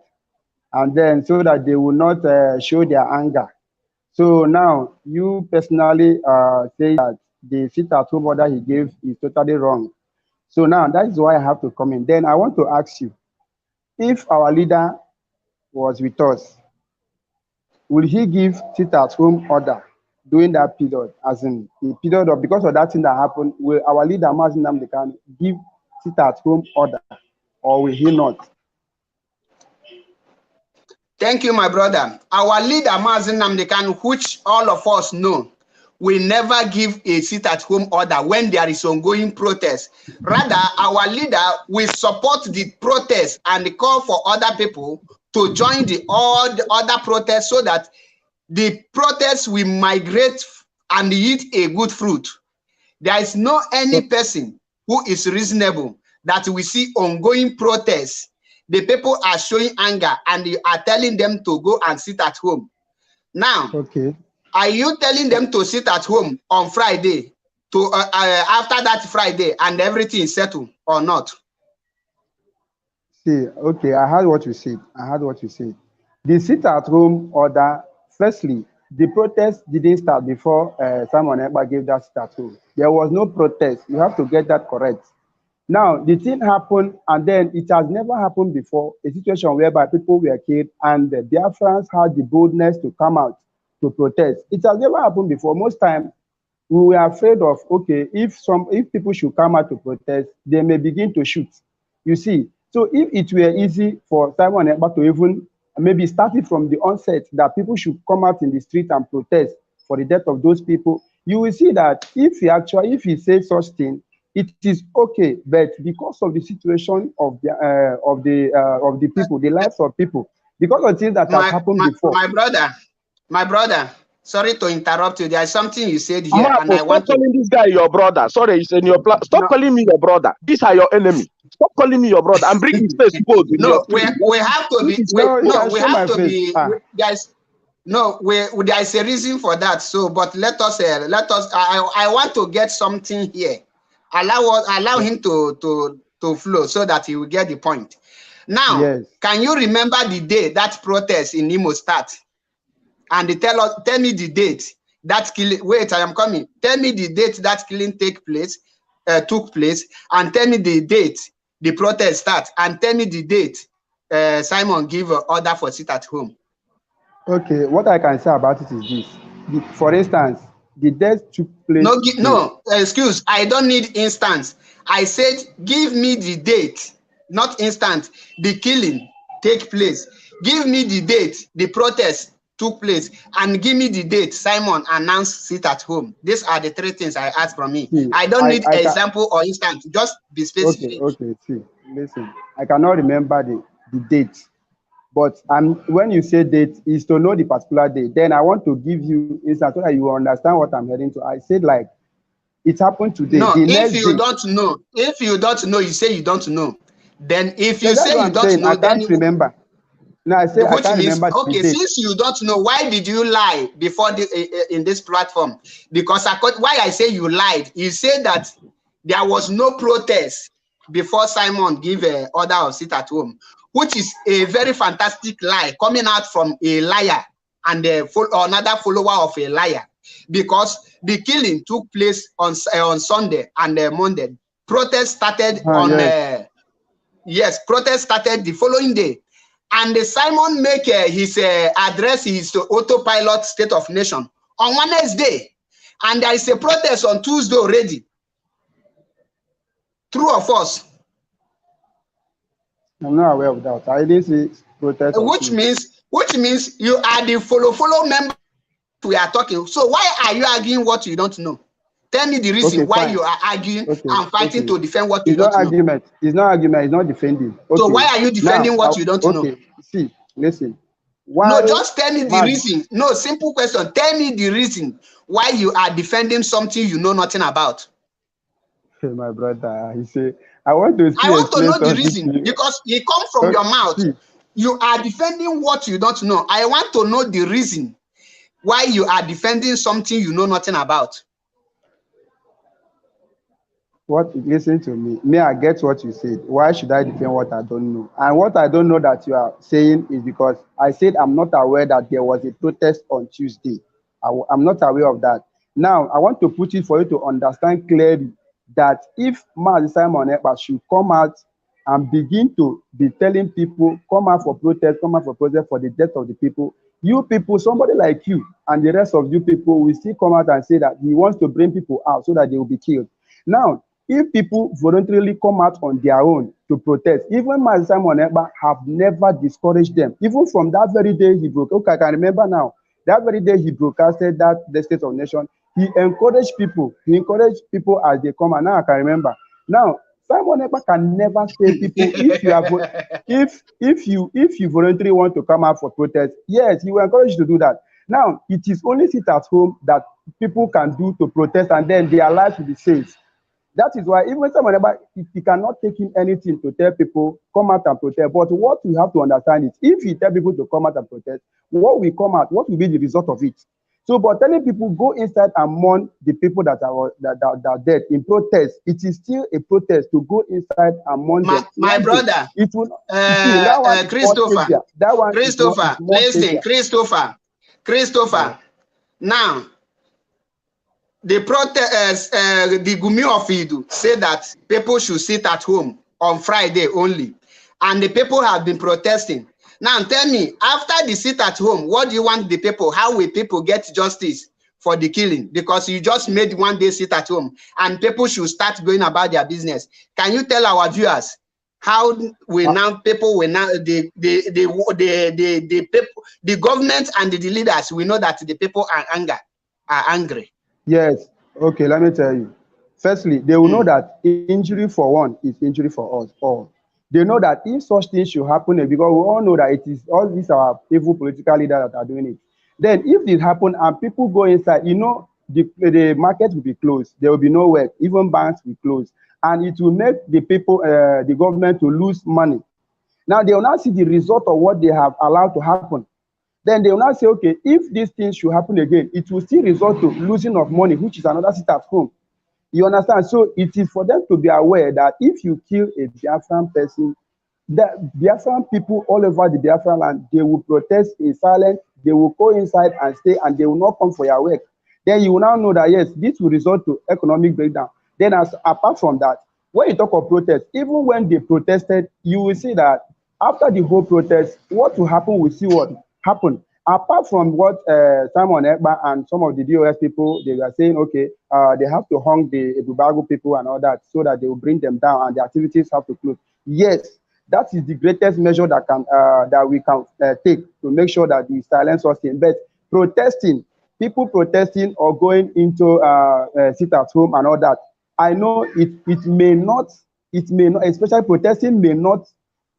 and then so that they will not show their anger. So now you personally say that the sit-at-home order he gave is totally wrong. So now that is why I have to come in. Then I want to ask you, if our leader was with us, will he give sit-at-home order during that period, as in the period of, because of that thing that happened, will our leader Mazi Nnamdi Kanu give sit-at-home order, or will he not? Thank you, my brother. Our leader, Mazen Nnamdi Kanu, which all of us know, will never give a sit-at-home order when there is ongoing protest. Rather, our leader will support the protest and call for other people to join all the other protests so that the protests will migrate and yield a good fruit. There is no any person who is reasonable that we see ongoing protests. The people are showing anger and you are telling them to go and sit at home. Now, are you telling them to sit at home on Friday to after that Friday and everything is settled or not? See, okay, I heard what you said. The sit at home order, firstly, the protest didn't start before Simon Ekpa gave that sit at home. There was no protest. You have to get that correct. Now, the thing happened, and then it has never happened before, a situation whereby people were killed and the Biafrans had the boldness to come out to protest. It has never happened before. Most time, we were afraid of, okay, if people should come out to protest, they may begin to shoot. You see, so if it were easy for Simon Ekpa to even maybe started from the onset that people should come out in the street and protest for the death of those people, you will see that if he says such thing, it is okay, but because of the situation of the people, the lives of people, because of things that have happened before. My brother, sorry to interrupt you. There is something you said here, and I want to calling this guy your brother. Sorry, he's in your plan. Stop calling me your brother. These are your enemy. Stop calling me your brother and bring his face to go. No, we have to be. There is a reason for that. So, but let us. I want to get something here. Allow him to flow so that he will get the point. Now, yes. Can you remember the day that protest in Imo start? And tell me the date that killing. Wait, I am coming. Tell me the date that killing took place, and tell me the date the protest start, and tell me the date Simon give an order for sit at home. Okay, what I can say about it is this. For instance, the death took place. Excuse. I don't need instance. I said give me the date, not instant. The killing take place. Give me the date the protest took place, and give me the date Simon announced sit at home. These are the three things I ask from me. I don't need example or instance. Just be specific. Okay. See, listen. I cannot remember the date. But when you say date is to know the particular date, then I want to give you instance so that you understand what I'm heading to. I said like it happened today. No, if you don't know, you say you don't know. Then if you say you don't know, I can't remember. No, I say I can't remember. Okay, since you don't know, why did you lie before in this platform? Because why I say you lied, you said that there was no protest before Simon gave an order of sit at home, which is a very fantastic lie coming out from a liar and another follower of a liar. Because the killing took place on Sunday and Monday. Protest started protest started the following day. And Simon make his address his autopilot state of nation on Wednesday. And there is a protest on Tuesday already. True or false? I'm not aware of that. I didn't see protest. Which means you are the follow member we are talking. So why are you arguing what you don't know? Tell me the reason why you are arguing and fighting to defend what you don't know. It's not argument. It's not defending. So why are you defending what you don't know? See, listen. No, just tell me the reason. No, simple question. Tell me the reason why you are defending something you know nothing about. Hey, my brother, he said, I want to know the reason because it comes from your mouth. You are defending what you don't know. I want to know the reason why you are defending something you know nothing about. Listen to me. May I get what you said? Why should I defend what I don't know? And what I don't know that you are saying is because I said I'm not aware that there was a protest on Tuesday. I'm not aware of that. Now, I want to put it for you to understand clearly that if Mazi Simon Ekpa should come out and begin to be telling people, come out for protest for the death of the people, you people, somebody like you and the rest of you people will still come out and say that he wants to bring people out so that they will be killed. Now, if people voluntarily come out on their own to protest, even Mazi Simon Ekpa have never discouraged them. Even from that very day he broke, okay, I can remember now, that very day he broadcasted that the State of Nation, he encouraged people as they come, and now I can remember. Now, Simon Ekpa can never say people, if you voluntarily want to come out for protest, yes, he will encourage you to do that. Now, it is only sit at home that people can do to protest, and then their lives will be safe. That is why even someone, he cannot take in anything to tell people, come out and protest. But what we have to understand is, if he tell people to come out and protest, what will come out? What will be the result of it? So, but telling people go inside and mourn the people that are dead in protest, it is still a protest to go inside and mourn them. My brother, it will, Christopher, that one Christopher, listen, Christopher. Now, the protest, the Gumi of Idu say that people should sit at home on Friday only, and the people have been protesting. Now tell me, after the sit at home, what do you want the people? How will people get justice for the killing? Because you just made one day sit at home, and people should start going about their business. Can you tell our viewers how we now people will now the people, the government and the leaders? We know that the people are angry. Yes. Okay, let me tell you. Firstly, they will know that injury for one is injury for us all. They know that if such things should happen, because we all know that it is all these are evil political leaders that are doing it. Then if this happen and people go inside, you know, the market will be closed. There will be no work. Even banks will close. And it will make the people, the government to lose money. Now they will now see the result of what they have allowed to happen. Then they will now say, okay, if these things should happen again, it will still result to losing of money, which is another sit at home. You understand? So it is for them to be aware that if you kill a Biafran person, the Biafran people all over the Biafran land, they will protest in silence, they will go inside and stay, and they will not come for your work. Then you will now know that, yes, this will result to economic breakdown. Then apart from that, when you talk of protest, even when they protested, you will see that after the whole protest, what will happen, we see what happened. Apart from what Simon Ekpa and some of the DOS people, they were saying, okay, they have to hang the Ebubago people and all that so that they will bring them down and the activities have to close. Yes, that is the greatest measure that can that we can take to make sure that the silence was in. But protesting, people protesting or going into sit at home and all that, I know it may not, especially protesting may not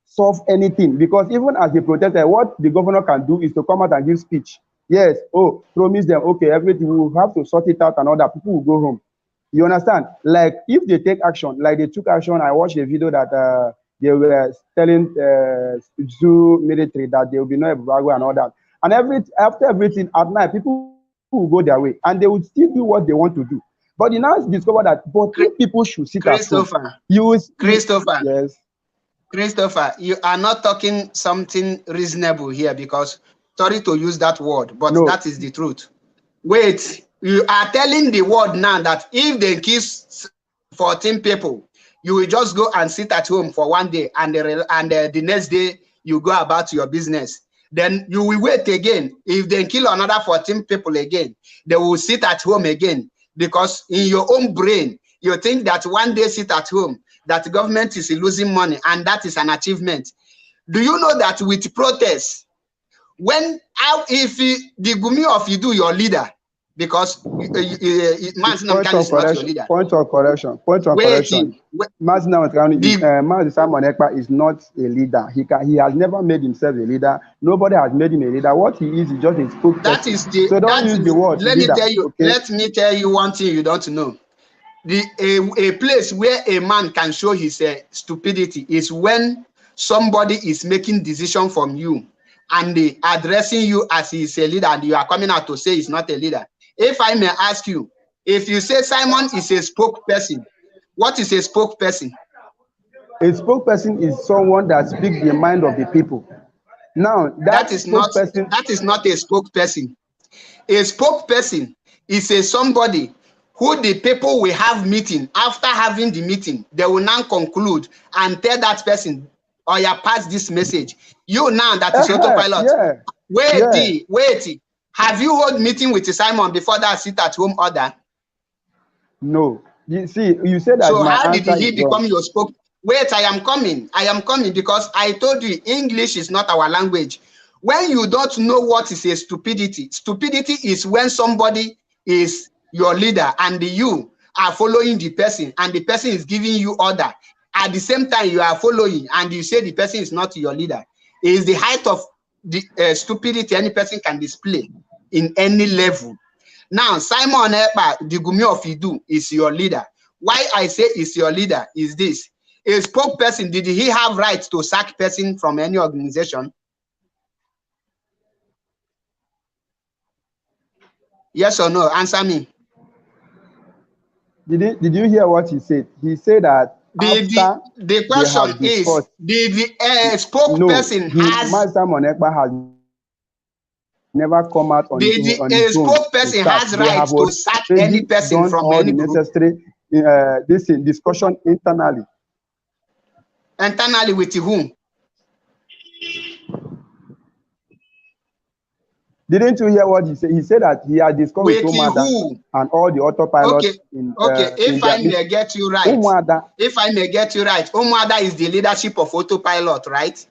solve anything, because even as a protester, what the governor can do is to come out and give speech. Yes, oh, promise them, okay, everything, we will have to sort it out and all that, people will go home. You understand? Like, if they take action, like they took action, I watched a video that they were telling zoo military that there will be no Ebubago and all that. And after everything, at night, people will go their way, and they will still do what they want to do. But you now discover that, but people should sit at home. Christopher, yes. Christopher, you are not talking something reasonable here, because, sorry to use that word, but no, that is the truth. Wait, you are telling the world now that if they kiss 14 people, you will just go and sit at home for one day, and the next day you go about your business. Then you will wait again. If they kill another 14 people again, they will sit at home again, because in your own brain, you think that one day sit at home, that the government is losing money, and that is an achievement. Do you know that with protests, if the Gumi of Idu your leader, because Mazi is not your leader. Point of correction. Mazi Simon Ekpa is not a leader. He has never made himself a leader. Nobody has made him a leader. What he is just a spokesperson. That is the. So don't use the word. Let me tell you. Okay? Let me tell you one thing you don't know. A place where a man can show his stupidity is when somebody is making decision from you and they addressing you as he's a leader, and you are coming out to say he's not a leader. If I may ask you, if you say Simon is a spokesperson, what is a spokesperson? A spokesperson is someone that speaks the mind of the people. Now that is not a spokesperson. A spokesperson is somebody who the people will have meeting. After having the meeting, they will now conclude and tell that person, or you pass this message. You now that is autopilot. Yeah. Wait. Have you held meeting with Simon before that sit at home order? No. You see, you said that So my how did answer he is become wrong. your spoke? Wait, I am coming because I told you English is not our language. When you don't know what is a stupidity, stupidity is when somebody is your leader and you are following the person and the person is giving you order. At the same time, you are following and you say the person is not your leader. It is the height of the stupidity any person can display in any level. Now, Simon Ekpa, the Gumi of Idu, is your leader. Why I say is your leader is this. A spokesperson, did he have rights to sack person from any organization? Yes or no? Answer me. Did you hear what he said? He said that after the question is, did the spokesperson Master Monekpa has never come out on his own spokesperson has rights to sack any person from any group? Necessary discussion internally. Internally with whom? Didn't you hear what he said? He said that he had discussed with Umuada and all the autopilots. Okay, if I may get you right, Umuada is the leadership of autopilot, right?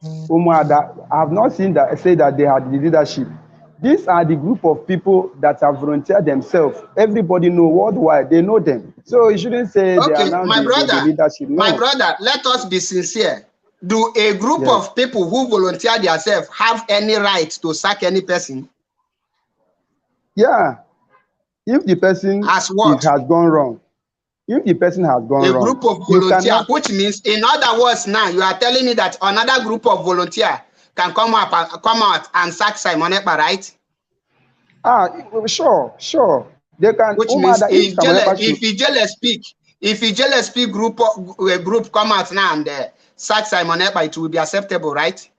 Umuada, I have not seen that say that they had the leadership. These are the group of people that have volunteered themselves. Everybody know worldwide, they know them. So you shouldn't say they are now the leadership. No. My brother, let us be sincere. Do a group of people who volunteer themselves have any right to sack any person? Yeah. If the person has gone wrong. If the person has gone wrong. A group of volunteer, which means, in other words, now you are telling me that another group of volunteer can come out and sack Simon Ekpa, right? Sure. They can. Which means if Ijele speak group come out now and sack Simon Ekpa, it will be acceptable, right?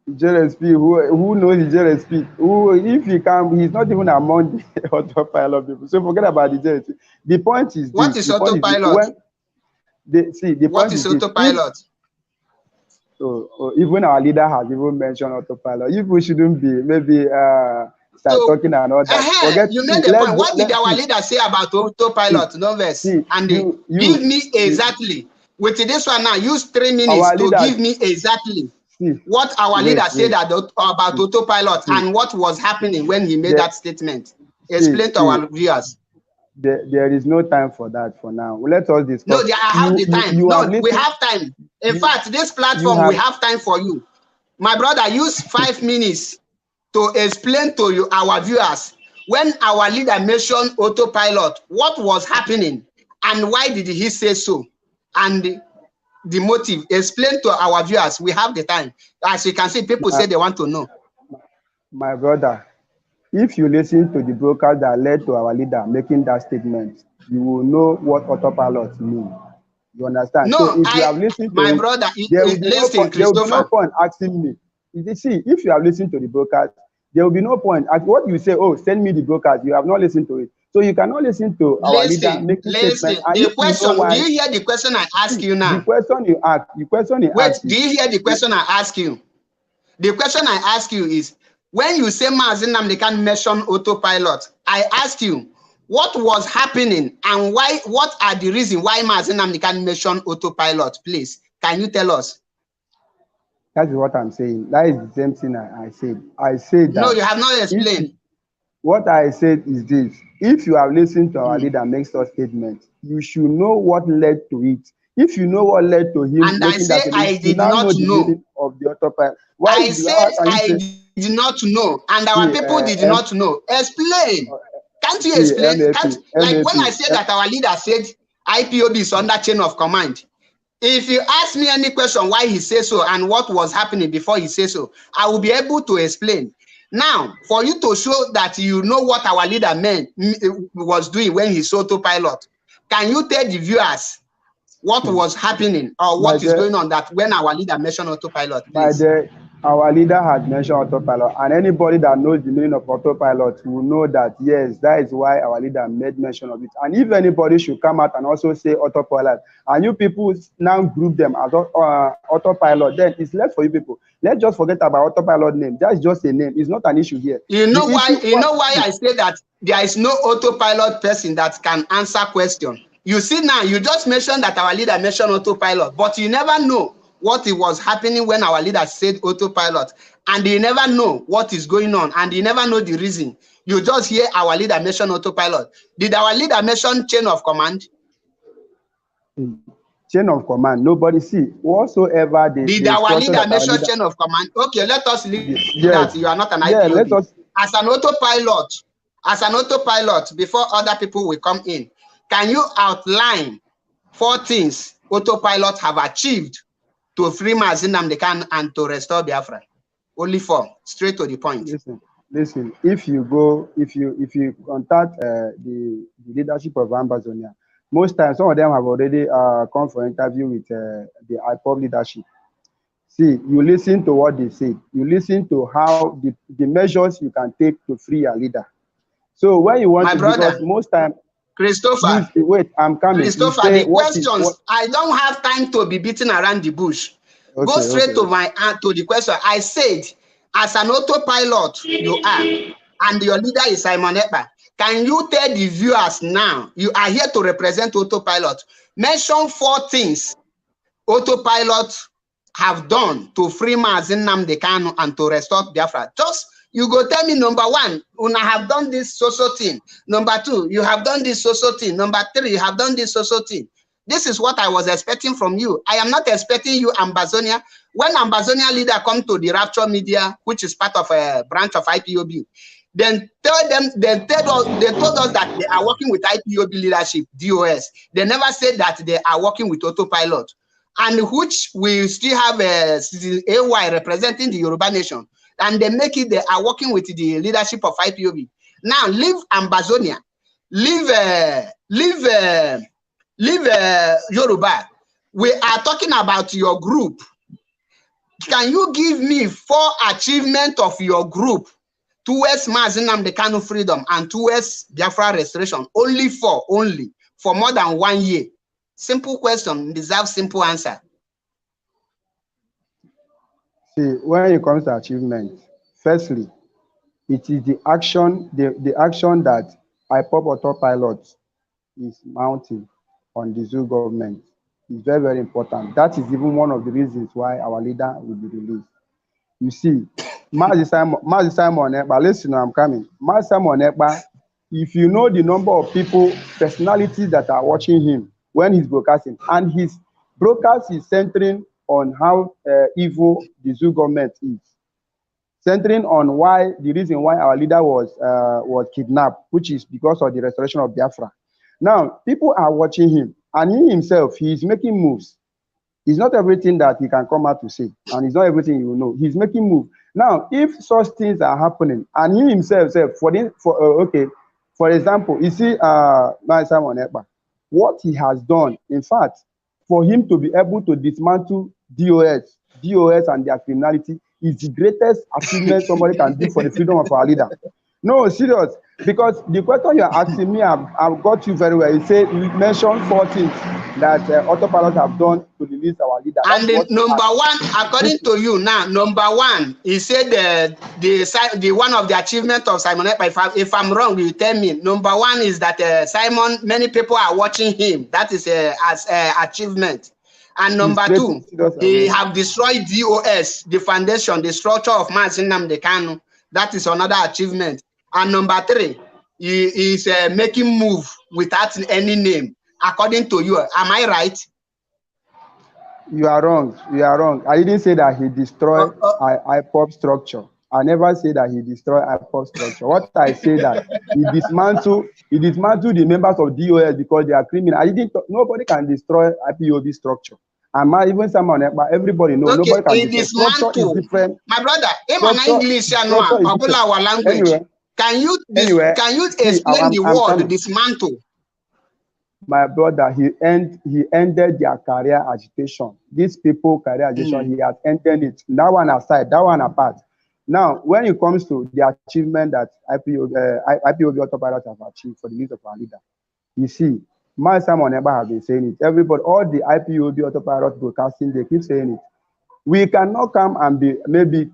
JLSP, who knows JLSP? If he can, he's not even among the autopilot people. So forget about the JLSP. The point is, what is autopilot? What is autopilot? So even our leader has even mentioned autopilot. If we shouldn't be, maybe start talking and all that. You made the point. What did our leader say about autopilot? Novice. And give me exactly. With this one now, use 3 minutes to give me exactly what our leader said about autopilot and what was happening when he made that statement. Explain to our viewers. There is no time for that for now. Let us discuss. No, I have the time. We have time. In fact, this platform, we have time for you. My brother, use 5 minutes to explain to our viewers when our leader mentioned autopilot, what was happening and why did he say so? And the motive. Explain to our viewers. We have the time. As you can see, people say they want to know. My brother, if you listen to the broadcast that led to our leader making that statement, you will know what autopilot means. You understand? No, so if you have listened to my brother, there will be no point asking me. You see, if you have listened to the broadcast, there will be no point. At what you say, oh, send me the broadcast, you have not listened to it. So you cannot listen to our leader making statement. The question, do you hear the question I ask you now? The question you ask, Wait, do you hear the question I ask you? The question I ask you is, when you say Mazi Nnamdi Kanu mention autopilot, I ask you, what was happening and why? What are the reasons why Mazi Nnamdi Kanu mention autopilot? Please, can you tell us? That is what I'm saying. That is the same thing I said. I said that. No, you have not explained. What I said is this. If you have listened to our leader make such statement, you should know what led to it. If you know what led to him, and I say I did not know of the autopilot. I said I did not know, and our people did not know. Explain. Can't you explain? Like when I said that our leader said IPOB is under chain of command. If you ask me any question why he says so and what was happening before he says so, I will be able to explain. Now, for you to show that you know what our leader was doing when he saw autopilot, can you tell the viewers what was happening or what is going on that when our leader mentioned autopilot? Please? our leader had mentioned autopilot, and anybody that knows the meaning of autopilot will know that, yes, that is why our leader made mention of it. And if anybody should come out and also say autopilot, and you people now group them as autopilot, then it's left for you people. Let's just forget about autopilot name. That's just a name. It's not an issue here. You know why I say that there is no autopilot person that can answer question. You see now, you just mentioned that our leader mentioned autopilot, but you never know what it was happening when our leader said autopilot, and you never know what is going on, and you never know the reason. You just hear our leader mention autopilot. Did our leader mention chain of command? Chain of command, nobody see whatsoever. Did our leader mention chain of command? Okay, let us leave that. You are not an IPOB. As an autopilot, before other people will come in, can you outline 4 things autopilot have achieved to free Mazi Nnamdi Kanu and to restore Biafra? Only 4, straight to the point. Listen. If you contact the leadership of Ambazonia, most times some of them have already come for interview with the IPOB leadership. See, you listen to what they say. You listen to how the measures you can take to free your leader. So when you want because most time. Christopher, wait, I'm coming. Christopher, the questions, I don't have time to be beating around the bush. Okay, go straight to the question. I said, as an autopilot, you are, and your leader is Simon Ekpa. Can you tell the viewers now, you are here to represent autopilot, mention 4 things autopilot have done to free Mazi Nnamdi Kanu and to restore Biafra? Just you go tell me, number 1, Una have done this social thing. Number 2, you have done this social thing. Number 3, you have done this social thing. This is what I was expecting from you. I am not expecting you, Ambazonia. When Ambazonia leader come to the Rapture Media, which is part of a branch of IPOB, then they told us that they are working with IPOB leadership, DOS. They never said that they are working with autopilot, and which we still have AY representing the Yoruba nation. And they make it, they are working with the leadership of IPOB. Now leave Ambazonia, leave Yoruba. We are talking about your group. Can you give me 4 achievements of your group towards Mazi Nnamdi Kanu freedom and towards Biafra restoration? Only 4, for more than 1 year. Simple question, deserves simple answer. See, when it comes to achievement, firstly, it is the action that IPOB autopilot is mounting on the Zoo government is very, very important. That is even one of the reasons why our leader will be released. You see, Mazi Simon Ekpa, listen, I'm coming. Mazi Simon Ekpa, if you know the number of people, personalities that are watching him when he's broadcasting, and his broadcast is centering on how evil the Zoo government is, centering on the reason why our leader was kidnapped, which is because of the restoration of Biafra. Now, people are watching him, and he himself, he is making moves. It's not everything that he can come out to say, and it's not everything you know. He's making moves. Now, if such things are happening, and he himself, for example, you see, Simon Ekpa, what he has done, in fact, for him to be able to dismantle DOS and their criminality is the greatest achievement somebody can do for the freedom of our leader. No, serious. Because the question you're asking me, I've got you very well. You say you mentioned 4 things that autopilot have done to release our leader. And number 1, according to you now, number 1, he said the one of the achievement of Simon Ekpa. If I'm wrong, you tell me. Number 1 is that Simon, many people are watching him. That is as achievement. And number 2, they have destroyed DOS, the foundation, the structure of Mazi Nnamdi Kanu. That is another achievement. And number 3, he is making move without any name, according to you. Am I right? You are wrong. You are wrong. I didn't say that he destroyed IPOB structure. I never say that he destroyed IPOB structure. What I say that he dismantled the members of DOS because they are criminal. Nobody can destroy IPOB structure. And even someone, everybody knows. Okay, nobody can destroy. Structure is different. My brother, English our language. Anyway, can you explain the word dismantle? my brother, he ended their career agitation. These people career agitation, he has ended it. That one aside, that one apart. Now, when it comes to the achievement that IPOB Autopilot have achieved for the needs of our leader, you see, my Simon Eber have been saying it. Everybody, all the IPOB Autopilot broadcasting, they keep saying it. We cannot come and be maybe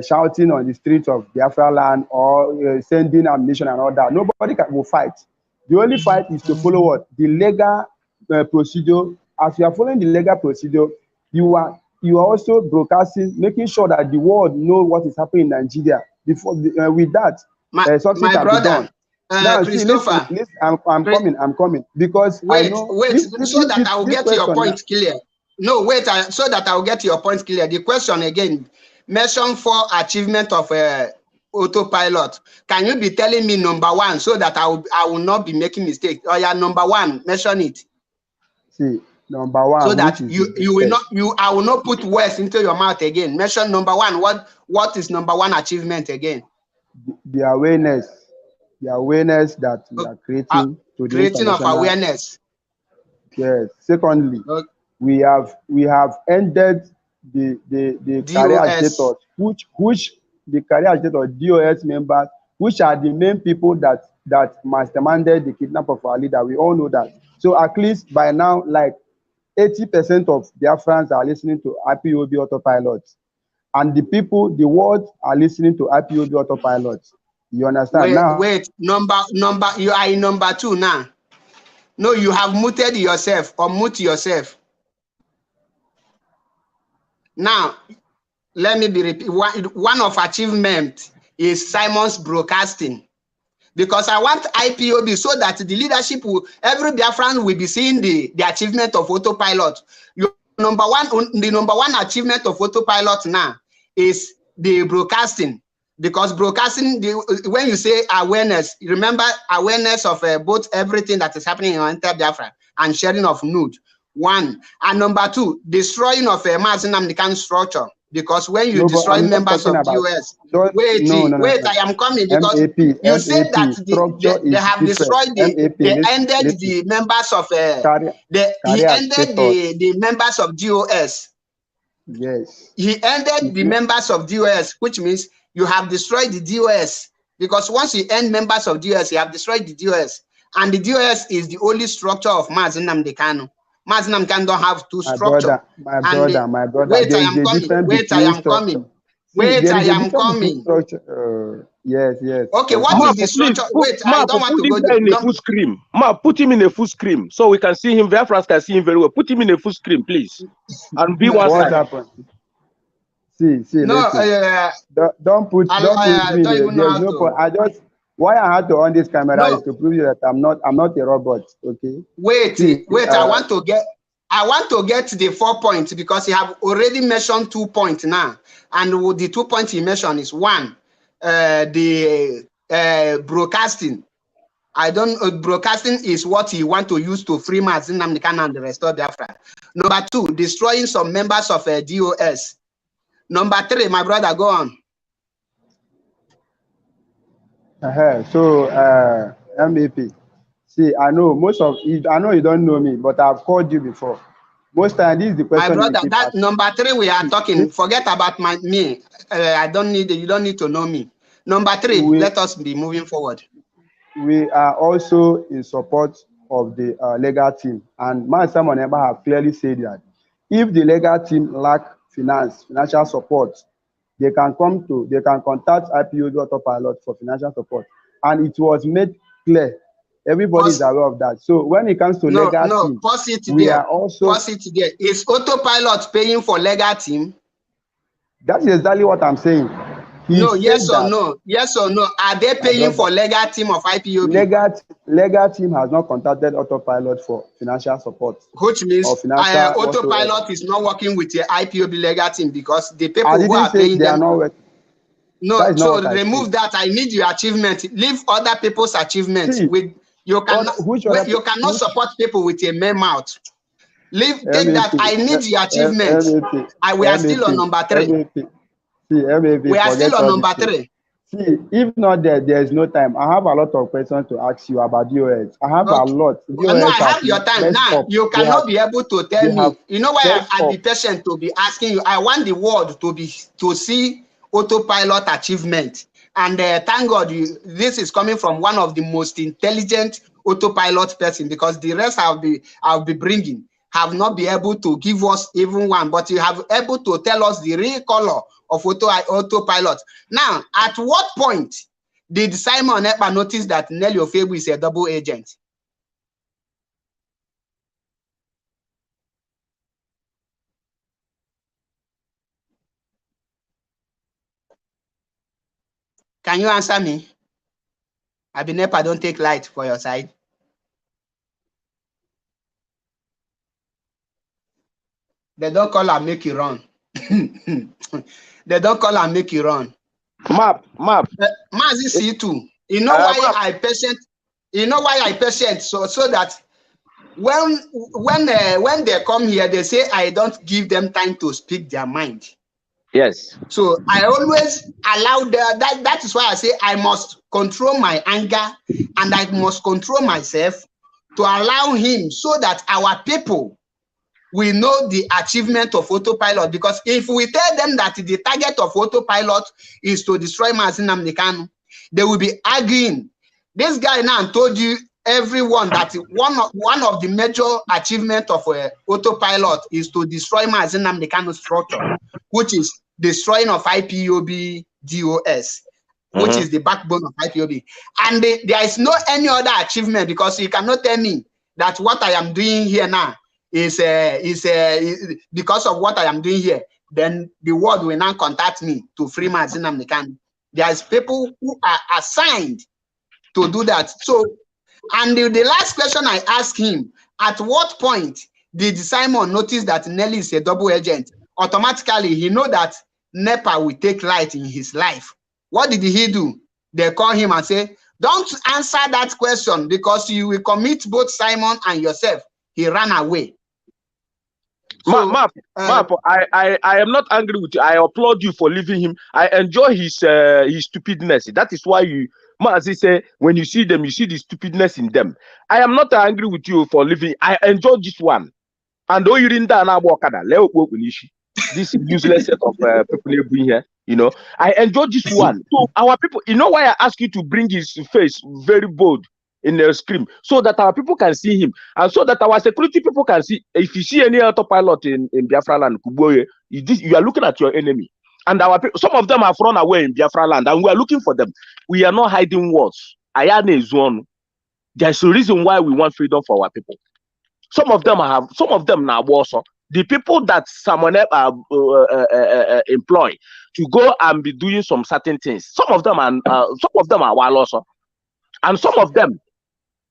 shouting on the streets of Biafra land or sending ammunition and all that. Nobody will fight. The only fight is to follow what? The legal procedure. As you are following the legal procedure, you are also broadcasting, making sure that the world know what is happening in Nigeria. Before with that, something can be done. Now, see, listen, I'm coming because wait, I know so that I will get your point clear. No, wait, so that I will get your point clear. The question again, mention for achievement of autopilot. Can you be telling me number one so that I will not be making mistakes? Oh yeah, number one, mention it. See, number one. So that I will not put words into your mouth again. Mention number one. What is number one achievement again? The awareness that we are creating to the creating of awareness. Yes. Secondly, okay. we have ended the career agitators, which the career agitators, DOS members, which are the main people that masterminded the kidnap of our leader. We all know that. So at least by now, like 80% of Biafrans are listening to IPOB Autopilot, and the world are listening to IPOB Autopilot. You understand? Wait, number you are in number 2 now. No, you have muted yourself or mute yourself. Now, let me be repeat. One of achievement is Simon's broadcasting, because I want IPOB so that the leadership every Biafran will be seeing the achievement of autopilot. The number one achievement of autopilot now is the broadcasting, because broadcasting, when you say awareness, remember awareness of both everything that is happening in Biafra and sharing of nude. 1, and number 2, destroying of a Mazi Nnamdi Kanu structure, because when you destroy members of the US, wait, I am coming, because you said that they have destroyed they ended the members of he ended the members of GOS. Yes, he ended the members of DOS, which means you have destroyed the DOS, because once you end members of DOS, you have destroyed the DOS, and the DOS is the only structure of Mazi Nnamdi Kanu. Mazi Nnamdi Kanu don't have two structures. My brother. Wait, I am coming. Yes. Okay, what is the structure? Wait, I don't want to go in a full screen. Put him in a full screen so we can see him. Biafrans can see him very well. Put him in a full screen, please. And be one side. Happened? See. No, don't put me. There's no point. Why I had to on this camera is to prove you that I'm not a robot. Okay. Wait. I want to get the 4 points, because he have already mentioned 2 points now, and the 2 points he mentioned is 1, the broadcasting. Broadcasting is what he want to use to free Mazi Nnamdi Kanu and the rest of Biafra. Number 2, destroying some members of DOS. Number 3, my brother, go on. So, MEP, see, I know you don't know me, but I've called you before. Most time, this is the question. My brother, that number 3 we are talking. Forget about me. I don't need. You don't need to know me. Number 3. Let us be moving forward. We are also in support of the legal team, and my Simon Eber have clearly said that if the legal team lack financial support, they can contact IPOB Autopilot for financial support, and it was made clear. Everybody is aware of that. So when it comes to legal team, we are also. Is Autopilot paying for legal team? That is exactly what I'm saying. Yes or no? Are they paying for legal team of IPOB? Legal team has not contacted Autopilot for financial support. Which means Autopilot is not working with the IPOB legal team, because the people who are paying them. No, so remove that. I need your achievement. Leave other people's achievements. You cannot support people with a mere mouth. Take that. I need your achievement. We are still on number 3. We are still on number 3. See, if not there, there's no time. I have a lot of questions to ask you about DOS. I have a Okay. lot. No, I DOS have have your time. messed Now, up. you They have, cannot be able to tell they have me. You know why messed I up. be patient to be asking you. I want the world to see autopilot achievement. And thank God this is coming from one of the most intelligent autopilot person, because the rest I'll be bringing have not been able to give us even one, but you have able to tell us the real color of autopilot. Now, at what point did Simon Ekpa notice that Nelly Ofebu is a double agent? Can you answer me? Abinepa, don't take light for your side. They don't call and make you run. They don't call and make you run. Map. Mazi see too. You know why Map. I patient? You know why I patient? So that when they come here, they say I don't give them time to speak their mind. Yes. So I always allow that is why I say I must control my anger and I must control myself to allow him, so that our people will know the achievement of autopilot. Because if we tell them that the target of autopilot is to destroy Mazi Nnamdi Kanu, they will be arguing. This guy now told you everyone that one of the major achievement of autopilot is to destroy Mazi Nnamdi Kanu's structure, which is destroying of IPOB DOS, which is the backbone of IPOB. And there is no any other achievement, because you cannot tell me that what I am doing here now is because of what I am doing here, then the world will now contact me to free Mazi Nnamdi Kanu. There's people who are assigned to do that. So, and the last question I asked him, at what point did Simon notice that Nelly is a double agent? Automatically, he know that NEPA will take light in his life. What did he do? They call him and say, don't answer that question because you will commit both Simon and yourself. He ran away. So, Map, I am not angry with you. I applaud you for leaving him. I enjoy his stupidness. That is why you, Mazi say, when you see them, you see the stupidness in them. I am not angry with you for leaving. I enjoy this one. And though you didn't this useless set of people being here, you know, I enjoy this one. So our people, you know why I ask you to bring his face very bold in the screen, so that our people can see him, and so that our security people can see. If you see any autopilot in Biafra land, Kuboye, you are looking at your enemy. And our people, some of them have run away in Biafra land, and we are looking for them. We are not hiding words. Ayane is one. There's a reason why we want freedom for our people. Some of them now also. The people that someone employ to go and be doing some certain things. Some of them are wild also, and some of them,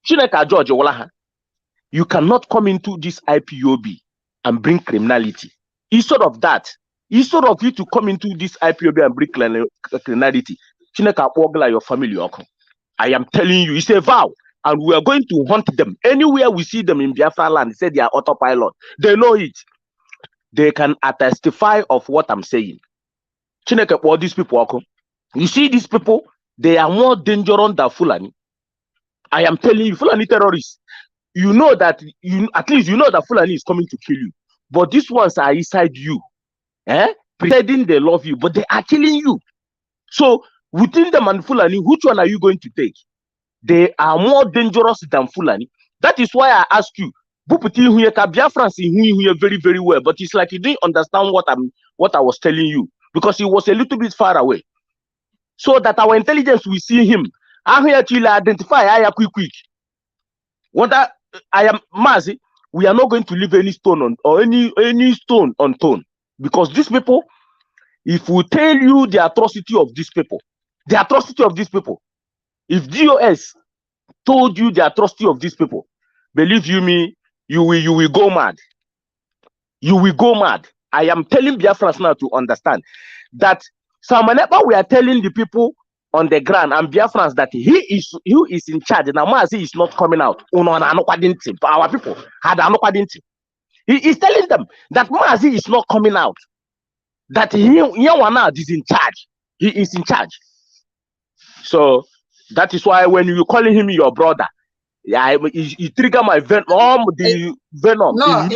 Chineka George Olaha, you cannot come into this IPOB and bring criminality. Instead of that, instead of you to come into this IPOB and bring criminality, Chineka Ogla your family. I am telling you, it's a vow. And we are going to hunt them. Anywhere we see them in Biafra land, say they are autopilot. They know it. They can testify of what I'm saying. Chineke, all these people, you see these people, they are more dangerous than Fulani. I am telling you, Fulani terrorists, you know that, at least you know that Fulani is coming to kill you. But these ones are inside you. Pretending they love you, but they are killing you. So within them and Fulani, which one are you going to take? They are more dangerous than Fulani. That is why I ask you, Biafrans very, very well, but it's like you didn't understand what I was telling you, because he was a little bit far away. So that our intelligence will see him. I'm here to identify quick. What I am Mazi, we are not going to leave any stone on or any stone unturned, because these people, if we tell you the atrocity of these people, if DOS told you the atrocity of these people, believe you me, you will go mad. You will go mad. I am telling Biafrans now to understand that Samanepa, we are telling the people on the ground and Biafrans that he is in charge. Now Mazi is not coming out. Our people had he is telling them that Mazi is not coming out. That he is in charge. He is in charge. So that is why when you calling him your brother, yeah, he trigger my venom, the venom. No,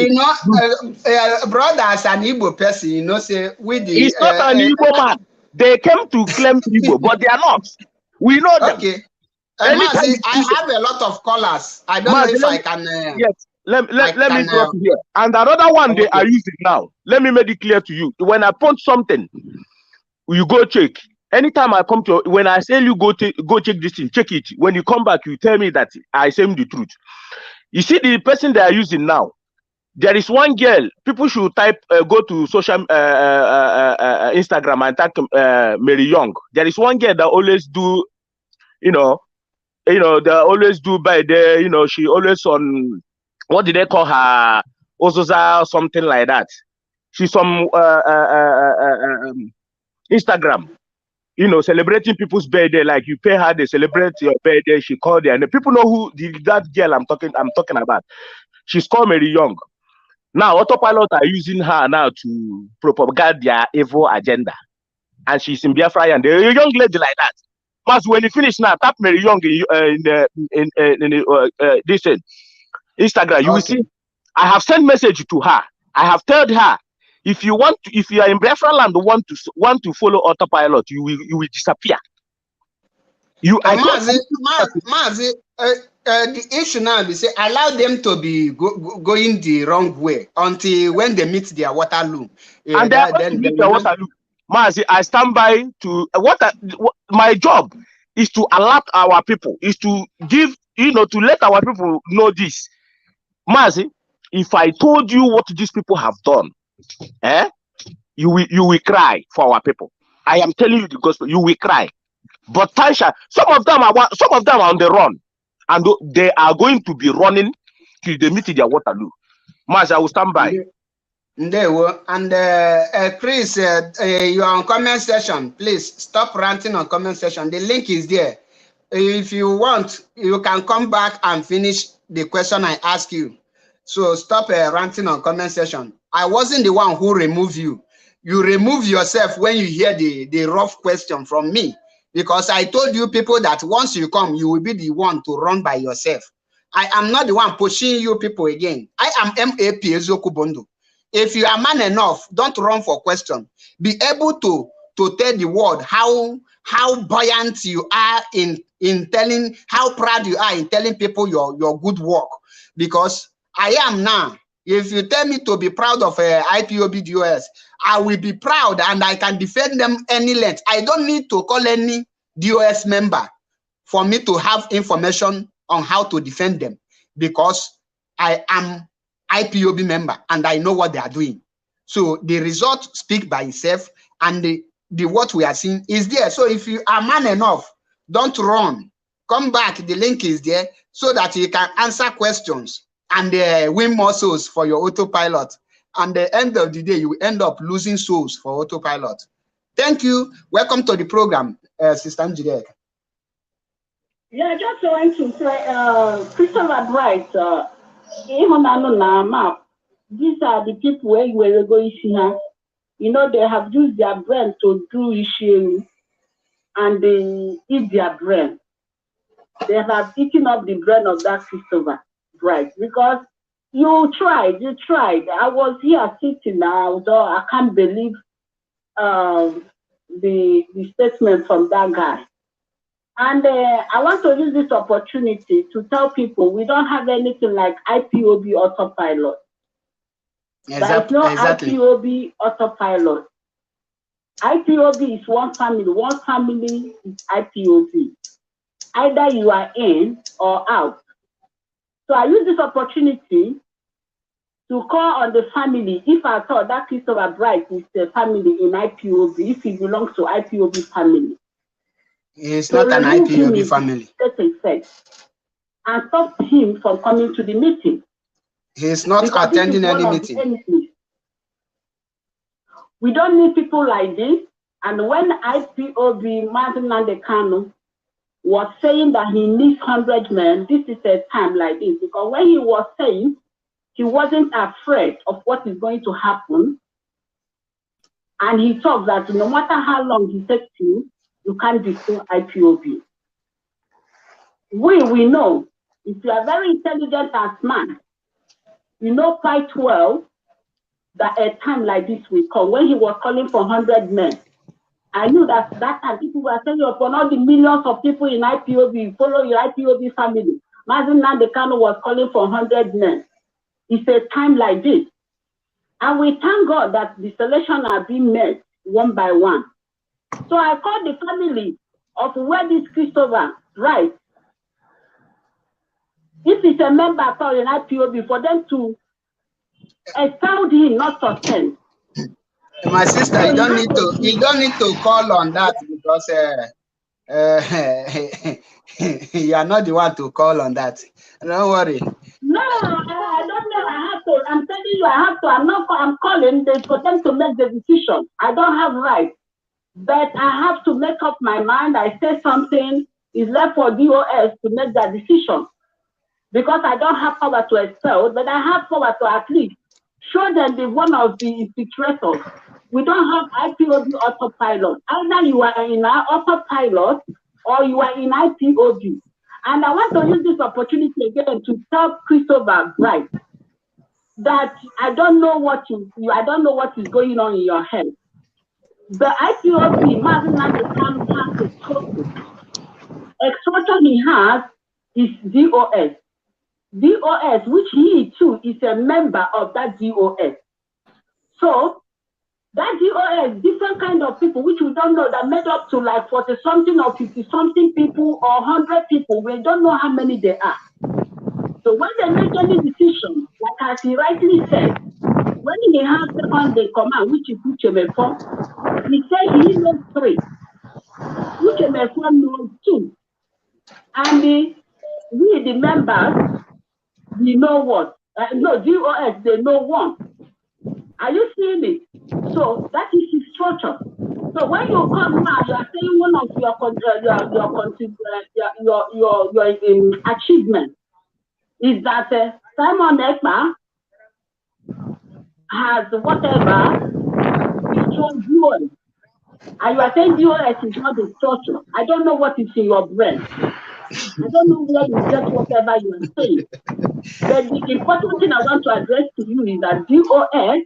brother, as an Igbo person, say with the. He's not an Igbo man. They came to claim Igbo, but they are not. We know them. Okay. Mazi, I have a lot of callers. I don't know if I can. Yes. Let me drop here. And another one they are using now. Let me make it clear to you. When I post something, you go check. Anytime I come to, when I say you go check this thing, check it. When you come back, you tell me that I say the truth. You see the person they are using now. There is one girl. People should type, go to social Instagram and type Mary Young. There is one girl that always do, they always do by the, she always on, what did they call her? Ozoza, something like that. She's from Instagram, celebrating people's birthday. Like you pay her, they celebrate your birthday. She called her, and people know who that girl I'm talking about. She's called Mary Young. Now, Autopilot are using her now to propagate their evil agenda. And she's in Biafra, and a young lady like that. But when you finish now, tap Mary Young in this Instagram, you will see. I have sent message to her. I have told her, if you are in Biafra land, want to follow Autopilot, you will disappear. Mazi, the issue now is allow them to be going the wrong way until when they meet their Waterloo. And then meet their Waterloo. Mazi, I stand by to my job is to alert our people, is to give, to let our people know this. Mazi, if I told you what these people have done, you will cry for our people. I am telling you the gospel, you will cry. But Tansha, some of them are on the run, and they are going to be running till they meet their Waterloo. Mazi, I will stand by. And Chris, you're on comment section. Please stop ranting on comment section. The link is there. If you want, you can come back and finish the question I asked you. So stop ranting on comment section. I wasn't the one who removed you. You remove yourself when you hear the rough question from me, because I told you people that once you come, you will be the one to run by yourself. I am not the one pushing you people again. I am MAP Ezokubondo. If you are man enough, don't run for question. Be able to tell the world how buoyant you are in telling, how proud you are in telling people your good work. Because I am now. If you tell me to be proud of IPOB DOS, I will be proud and I can defend them any length. I don't need to call any DOS member for me to have information on how to defend them, because I am IPOB member and I know what they are doing. So the result speaks by itself, and the what we are seeing is there. So if you are man enough, don't run. Come back. The link is there so that you can answer questions and win more souls for your Autopilot. And at the end of the day, you end up losing souls for Autopilot. Thank you. Welcome to the program, Sister Njideka. Yeah, I just want to say, Christopher Bright, even on the map, these are the people where you were going to see her. They have used their brain to do issue, and they eat their brain. They have eaten up the brain of that Christopher Bright, because you tried. I was here sitting now, so I can't believe the statement from that guy. And I want to use this opportunity to tell people we don't have anything like IPOB Autopilot. There's no IPOB Autopilot. IPOB is one family. One family is IPOB. Either you are in or out. So I use this opportunity to call on the family. If I thought that Christopher Bright is the family in IPOB, if he belongs to IPOB family. It's not an IPOB family. And stop him from coming to the meeting. He's not attending any meeting. We don't need people like this. And when IPOB Martin Nandekano was saying that he needs 100 men, this is a time like this. Because when he was saying he wasn't afraid of what is going to happen, and he thought that no matter how long he takes you, you can't destroy IPOB. We know, if you are very intelligent and smart, you know quite well that a time like this will come. When he was calling for 100 men, I knew that time people were saying upon all the millions of people in IPOB, follow your IPOB family. Mazi Nnamdi Kanu was calling for 100 men. It's a time like this. And we thank God that the selection are being made one by one. So I called the family of where this Christopher Wright, if it's a member at all in IPOB, for them to expel him, not suspend. My sister, so you don't need to call on that because you are not the one to call on that. Don't worry. No, I don't know. I have to. I'm telling you, I have to. I'm calling for them to make the decision. I don't have right, but I have to make up my mind. I say something. It's left for DOS to make that decision because I don't have power to expel, but I have power to at least show them the one of the infiltrators. We don't have IPOB autopilot. Either you are in our autopilot or you are in IPOB. And I want to use this opportunity again to tell Christopher Wright that I don't know what I don't know what is going on in your head. The IPOB, Mazi Nnamdi Kanu has a structure. A structure he has is DOS. DOS, which he too is a member of that DOS. So that DOS, different kind of people, which we don't know, that made up to like 40-something or 50-something people or 100 people. We don't know how many they are. So when they make any decision, like as he rightly said, when he has on the command, which is Uchemefo, he said he knows 3. Uchemefo knows 2. And we, the members, we know what? No, DOS, they know 1. Are you seeing it? So that is his structure. So when you come now, you are saying one of your achievement is that Simon Ekpa has whatever destroyed DOS. And you are saying DOS is not the structure. I don't know what is in your brain. I don't know where you get whatever you are saying. But the important thing I want to address to you is that DOS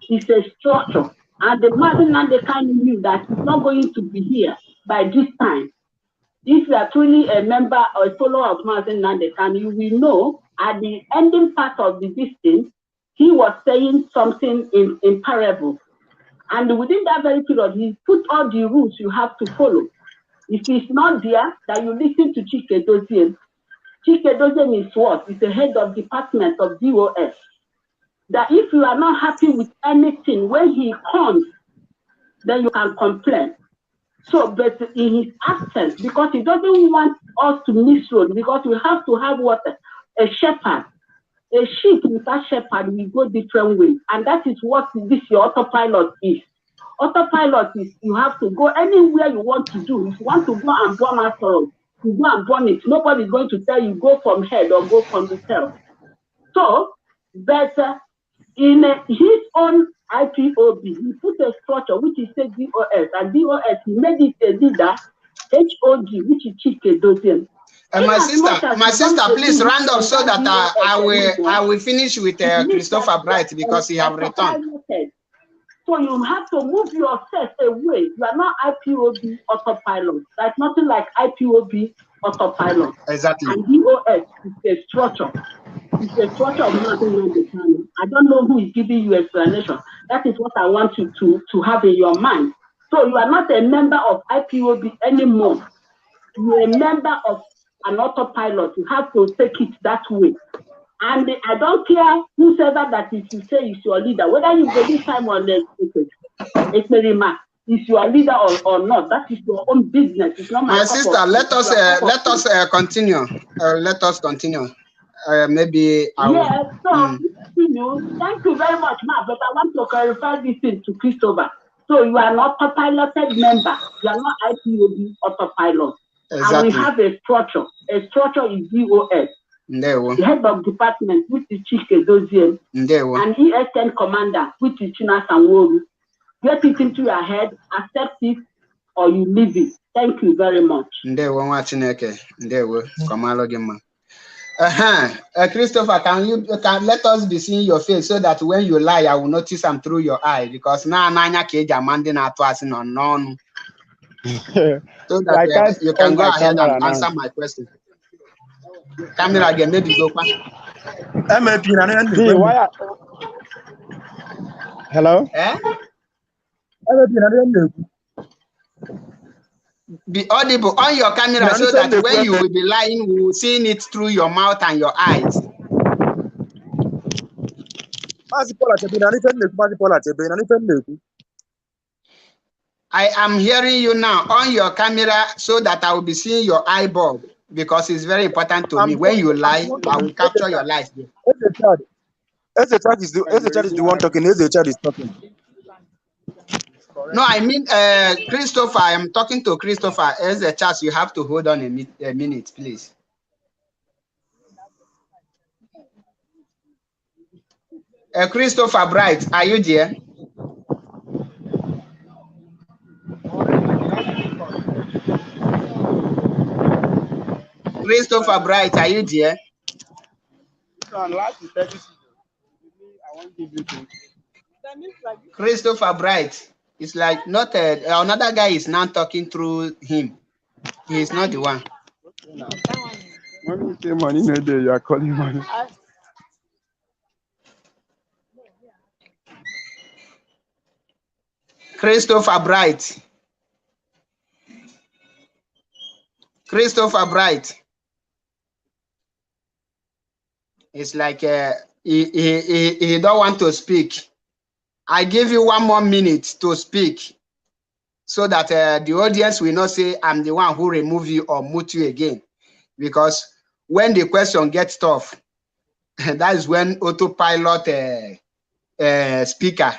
is a structure. And the Mazi Nnamdi Kanu knew that it's not going to be here by this time. If you are truly a member or a follower of Mazi Nnamdi Kanu, you will know at the ending part of the distance, he was saying something in parable. And within that very period, he put all the rules you have to follow. If it's not there, that you listen to Chike Dozien. Chike Dozien is what? He's the head of department of DOS. That if you are not happy with anything, when he comes, then you can complain. So, but in his absence, because he doesn't want us to misroad, because we have to have what? A shepherd. A sheep without shepherd will go different ways. And that is what this your autopilot is. Autopilot is you have to go anywhere you want to do. If you want to go and burn after all, you go and burn it. Nobody is going to tell you go from head or go from the tail. So, but in his own IPOB, he put a structure which is a DOS, and DOS he made it a leader, HOD, which is Chike Dozien. My sister, please round up so that I will finish with Christopher Wright because he have returned. So you have to move yourself away. You are not IPOB autopilot. There's nothing like IPOB autopilot. Exactly. And DOS is a structure. It's a structure of Mazi Nnamdi Kanu. I don't know who is giving you explanation. That is what I want you to have in your mind. So you are not a member of IPOB anymore. You are a member of an autopilot. You have to take it that way. And I don't care whoever that is you say is your leader, whether you believe Simon Ekpa is your leader or not. That is your own business. It's not my sister. Let us continue. Let us continue. Maybe I will. Yes. So continue. Thank you very much, Ma. But I want to clarify this thing to Christopher. So you are not autopiloted member. You are not IPOB autopilot. Exactly. And we have a structure. A structure is DOS. The head of department, which is Chike Dozien, and ESN commander, which is Chinasa Nworu. Get it into your head, accept it, or you leave it. Thank you very much. Ndewo nwa Chineke. Ndewo. Komalo gị mma. Christopher, can let us be seeing your face so that when you lie, I will notice them through your eye, because now nanya keja mandi na twas in unknown. So that you can go ahead and answer my question. Camera again, maybe go back. Hello? Be audible on your camera so that when you will be lying, we will see it through your mouth and your eyes. I am hearing you now on your camera so that I will be seeing your eyeball, because it's very important to me. When you lie, I will capture your lies. Ezechad is the one talking. Ezechad is talking. No, I mean, Christopher, I am talking to Christopher. As a chance, you have to hold on a minute, please. Christopher Bright, are you there? Christopher Bright, are you there? Christopher Bright. It's like not another guy is now talking through him. He is not the one. When you say money no day, you are calling money. Christopher Bright. Christopher Bright. It's like he don't want to speak. I give you 1 more minute to speak, so that the audience will not say I'm the one who remove you or mute you again. Because when the question gets tough, that is when autopilot speaker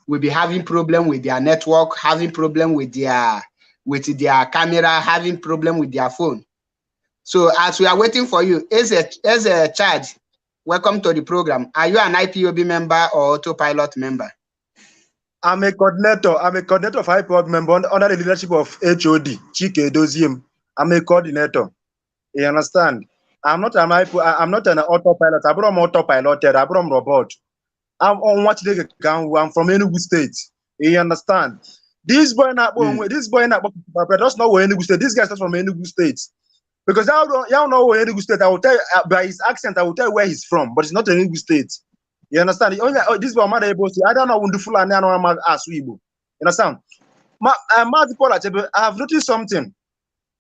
will be having problem with their network, having problem with their camera, having problem with their phone. So as we are waiting for you, as a charge, welcome to the program. Are you an IPOB member or autopilot member? I'm a coordinator. I'm a coordinator of IPOB member under the leadership of HOD, Chike Doziem. I'm a coordinator. You understand? I'm not an autopilot. I'm autopiloted. I'm robot. I'm on what they can. I'm from Enugu State. You understand? This boy not that's not where Enugu State. This guy is from Enugu State. Because y'all know where Enugu State. I will tell you, by his accent, I will tell you where he's from, but it's not Enugu State. You understand? Only this one able to. I don't know wonderful and I know you understand? I have noticed something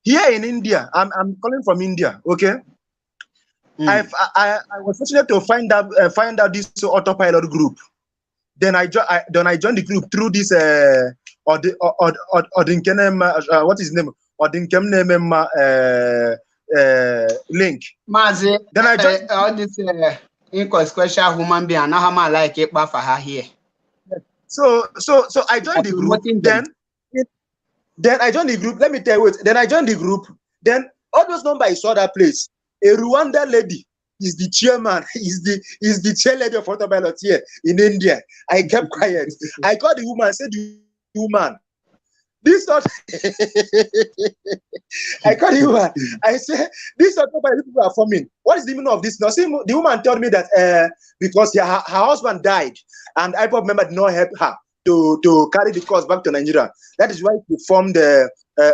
here in India. I'm calling from India. Okay. I was fortunate to find out this autopilot group. Then I joined the group through this what is his name? Link. Mazi, then I joined all this inconsequential human being. Now how like it for her here. So I joined the group. Then I joined the group. Let me tell you. Then I joined the group. Then all those numbers I saw that place. A Rwanda lady is the chairman. Is the chair lady of autopilot here in India. I kept quiet. I called the woman. I said, "The woman, this not." I called the woman. I said, "This autopilot people are forming. What is the meaning of this?" Now, see, the woman told me that because her husband died and IPOB member did not help her to carry the cost back to Nigeria. That is why we formed the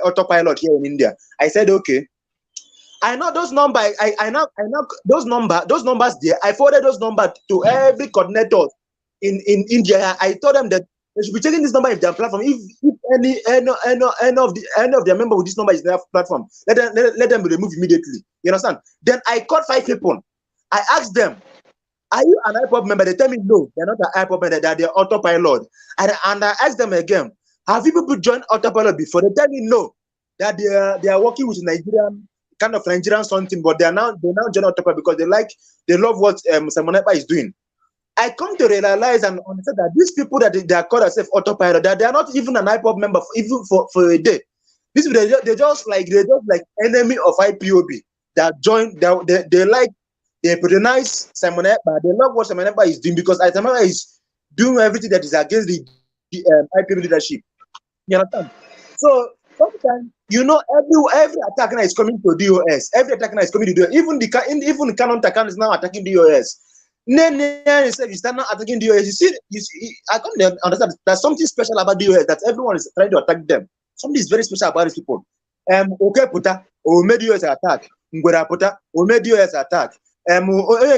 autopilot here in India. I said, okay. I know those numbers. I know those numbers there. I forwarded those numbers to every coordinator in India. I told them that they should be taking this number in their platform. If any of their member with this number is in their platform, let them be removed immediately. You understand? Then I called 5 people. I asked them, "Are you an IPOB member?" They tell me no, they're not an IPOB member. They're autopilot. And I asked them again, "Have you people joined autopilot before?" They tell me no, that they are working with Nigerian something, but they now join autopilot because they love what Simon Ekpa is doing. I come to realize and understand that these people that they are called themselves autopilot, that they are not even an IPOB member even for a day. These people, they're just like enemy of IPOB that join. They patronize Simon Ekpa. They love what Simon Ekpa is doing because Simon Ekpa is doing everything that is against the IPOB leadership. You understand? So sometimes you know every attack now is coming to DOS. Every attack now is coming to DOS. Even the Canon account is now attacking DOS. Then you start now attacking DOS. You see, I don't understand. There's something special about DOS that everyone is trying to attack them. Something is very special about these people. Okay, puta, or made DOS attack. Ngwera puta, or made DOS attack.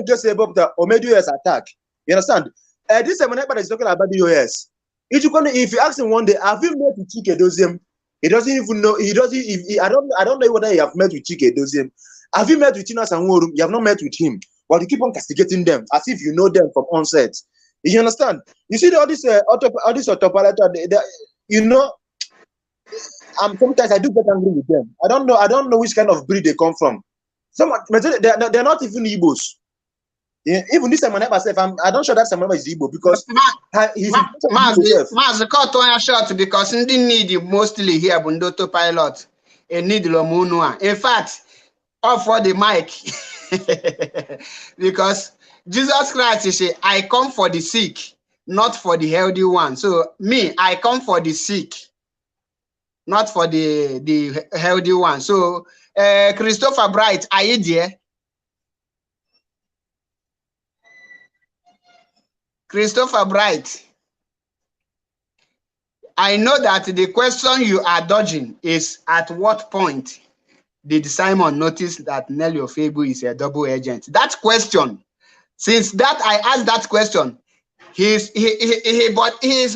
Just say puta, or made DOS attack. You understand? This is when is talking about DOS. If you ask him one day, have you met with Chike Doziem? He doesn't even know. He doesn't. I don't know whether you have met with Chike Doziem. Have you met with Tina Sanworum? You have not met with him, but you keep on castigating them as if you know them from onset. You understand? You see all this autopilot. You know, sometimes I do get angry with them. I don't know which kind of breed they come from. They're not even Igbos. Yeah, even this time myself, I don't sure that someone is Igbo because Mas cut on short because they need mostly here Bundoto pilot. A need Lomunua. In fact, off for the mic because Jesus Christ is say, I come for the sick, not for the healthy one. So me, I come for the sick, not for the healthy one. So Christopher Bright, are you there? Christopher Bright, I know that the question you are dodging is at what point did Simon notice that Nelly Ofebu is a double agent? That question, since that I asked that question, his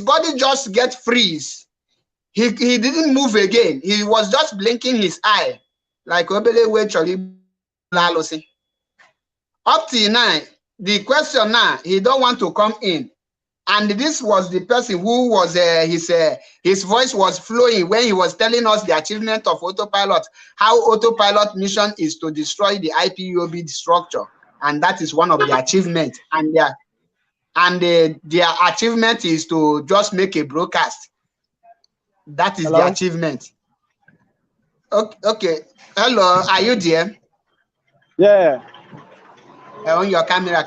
body just get freeze. He didn't move again. He was just blinking his eye like Obele Wecholi Lalosi. Up till now, the question now, he don't want to come in. And this was the person who was, his voice was flowing when he was telling us the achievement of autopilot, how autopilot mission is to destroy the IPOB structure. And that is one of the achievements. And their achievement is to just make a broadcast. That is the achievement. Okay. Hello, are you there? Yeah. On your camera,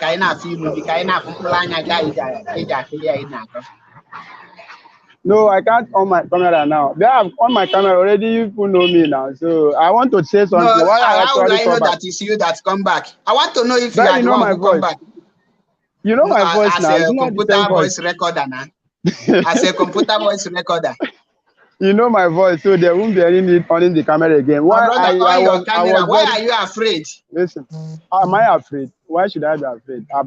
No, I can't on my camera now. They have on my camera already. You people know me now, so I want to say something. No, why how would I know that it's you that come back? I want to know if you are the one who come back. You know my voice as now. A computer voice recorder now. As a computer voice recorder. You know my voice, so there won't be any need on the camera again. Why are you afraid? Listen, am I afraid? Why should I be afraid? So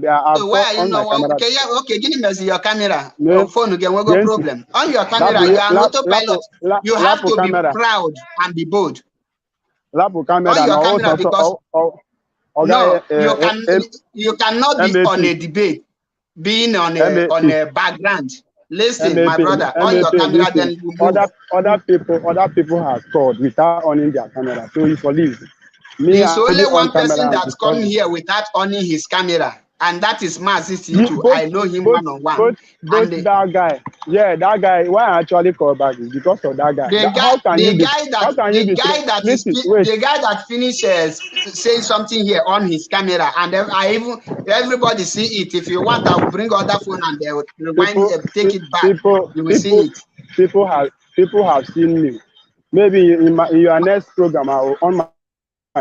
why are you not? Okay, give me your camera. No. Phone again, we'll go problem. On your camera, you are autopilot. You have to be proud and be bold. On your camera because you cannot be on a debate, being on a background. Listen, my brother, on your camera, then you move. Other people have called without on their camera, so you for leave. There's only one person that's come here without on his camera, and that is Mazisi. I know him one-on-one. Both that guy, that guy. Why I actually call back is because of that guy. The guy that finishes saying something here on his camera, and then everybody see it. If you want, I'll bring other phone and they will rewind, take it back. You will see it. People have seen me. Maybe in your next program, I will on my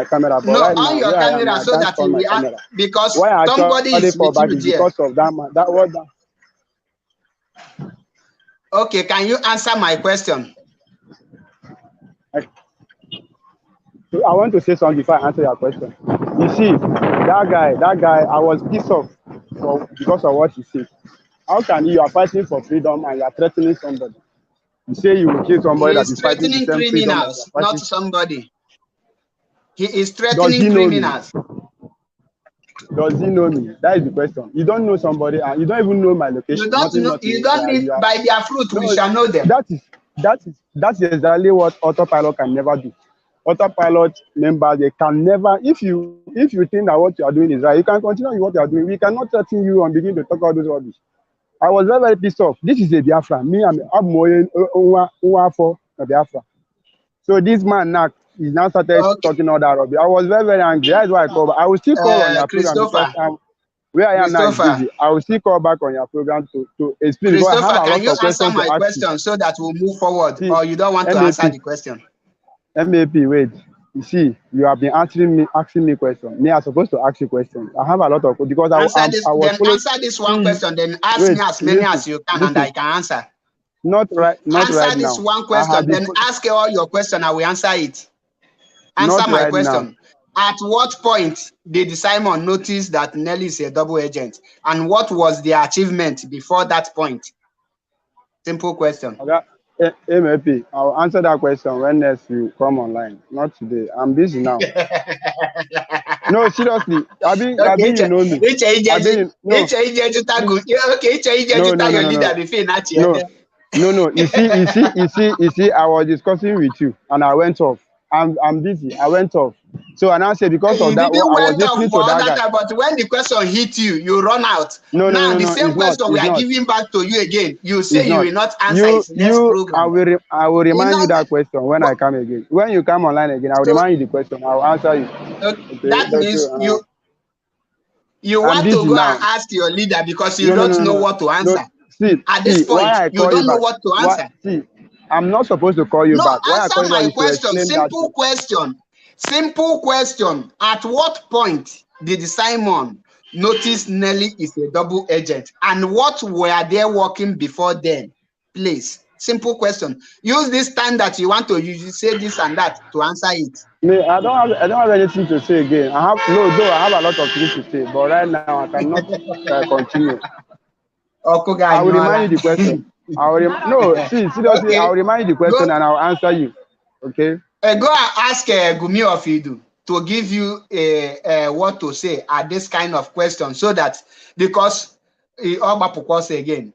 camera. But no, right on now, your camera so that you will because why somebody is with you there. Because of that man. That was that. Okay, can you answer my question? I want to say something before I answer your question. You see, that guy, I was pissed off because of what he said. How can you are fighting for freedom and you are threatening somebody? You say you will kill somebody that is fighting the same criminals, not somebody. He is threatening criminals. Does he know me? That is the question. You don't know somebody and you don't even know my location. You don't need by their fruit we shall know them. That is exactly what autopilot can never do. Autopilot members, they can never, if you think that what you are doing is right, you can continue with what you are doing. We cannot threaten you and begin to talk about those rubbish. I was very, very pissed off. This is a Biafra. Me, I'm for Biafra. So this man now, he now started talking all that rubbish. I was very, very angry. That's why I called. I will still call on your program. Where I am now is Christopher. busy. I will still call back on your program to explain because I Christopher, have a can lot you of answer questions to my ask you. question so that we'll move forward? See, Or you don't want to answer the question? MAP, wait. You see, you have been asking me questions. Me, I'm supposed to ask you questions. I have a lot of because I was following. Answer this one question, then ask wait, me as many as you can, and I can answer. Not right Answer this now. one question, then ask all your question. I will answer it. Answer my question. At what point did Simon notice that Nelly is a double agent, and what was the achievement before that point? Simple question. Okay. MAP, I'll answer that question when next you come online. Not today. I'm busy now. No, seriously. I mean, you know me. No. You see, I was discussing with you and I went off. I'm busy. I went off. So and I said because of that, I was listening to that guy. But when the question hit you, you run out. No, the same question we are giving back to you again. You say you will not answer it next program. I will remind you that question when I come again. When you come online again, I will remind you the question. I will answer you. Okay, that means you want to go and ask your leader because you don't know what to answer. At this point, you don't know what to answer. See, I'm not supposed to call you back. Answer my question. Simple question. At what point did Simon notice Nelly is a double agent? And what were they working before then? Please. Simple question. Use this time that you want to use, say this and that to answer it. I don't have anything to say again. I have a lot of things to say, but right now I cannot continue. I will remind you the question. Seriously, okay. I will remind you the question and I will answer you. Okay? Go and ask Gumi of Idu to give you what to say at this kind of question so that, because again,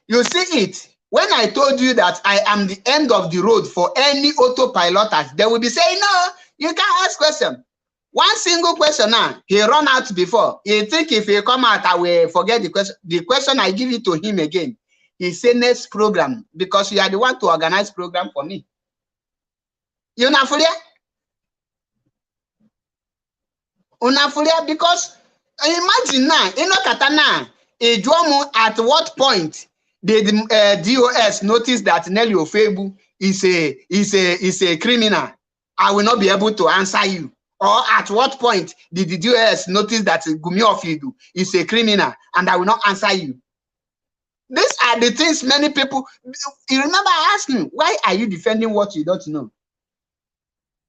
you see it. When I told you that I am the end of the road for any autopiloters, they will be saying, no, you can't ask question. One single question now, he run out before. He think if he come out, I will forget the question. The question I give it to him again. He say next program, because you are the one to organize program for me. You know, Unafulia, because imagine now, Katana, at what point did DOS notice that Nelly Ofebu is a criminal? I will not be able to answer you. Or at what point did the DOS notice that Gumi Ofidu is a criminal and I will not answer you? These are the things many people, you remember asking, why are you defending what you don't know?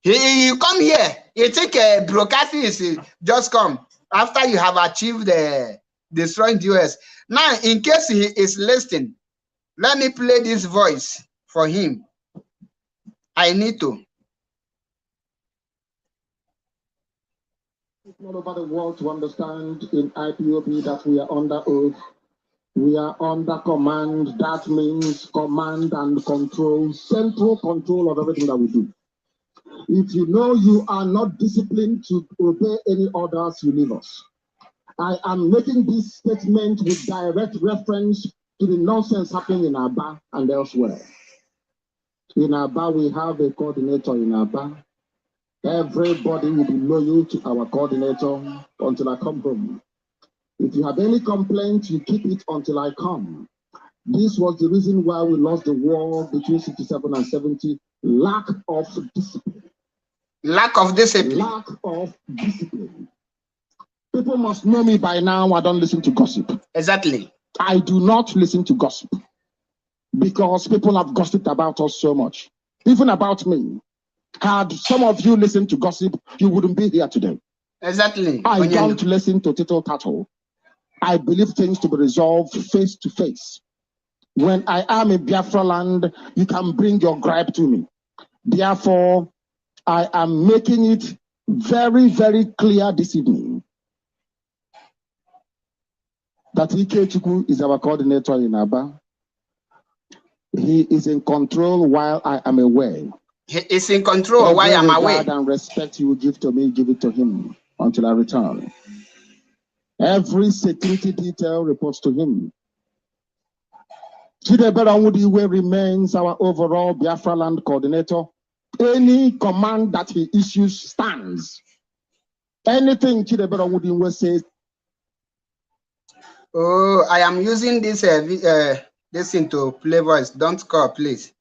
You come here, you think broadcasting is just come after you have achieved destroying DOS. Now, in case he is listening, let me play this voice for him. I need to. All over the world to understand in IPOB that we are under oath. We are under command. That means command and control, central control of everything that we do. If you know you are not disciplined to obey any orders, you leave us. I am making this statement with direct reference to the nonsense happening in Aba and elsewhere. In Aba, we have a coordinator in Aba. Everybody will be loyal to our coordinator until I come home. If you have any complaint, you keep it until I come. This was the reason why we lost the war between 67 and 70. Lack of discipline. Lack of discipline. Lack of discipline. People must know me by now. I don't listen to gossip. Exactly. I do not listen to gossip because people have gossiped about us so much, even about me. Had some of you listened to gossip, you wouldn't be here today. Exactly. I don't listen to tittle tattle. I believe things to be resolved face to face. When I am in Biafra land, you can bring your gripe to me. Therefore, I am making it very, very clear this evening that Ikechukwu is our coordinator in Aba. He is in control while I am away. He is in control while I am away. Every regard and respect you will give to me, give it to him until I return. Every security detail reports to him. Chidebere Nwudiwe remains our overall Biafra land coordinator. Any command that he issues stands. Anything Chidebere Nwudiwe says Oh, I am using this this thing to play voice. Don't call, please.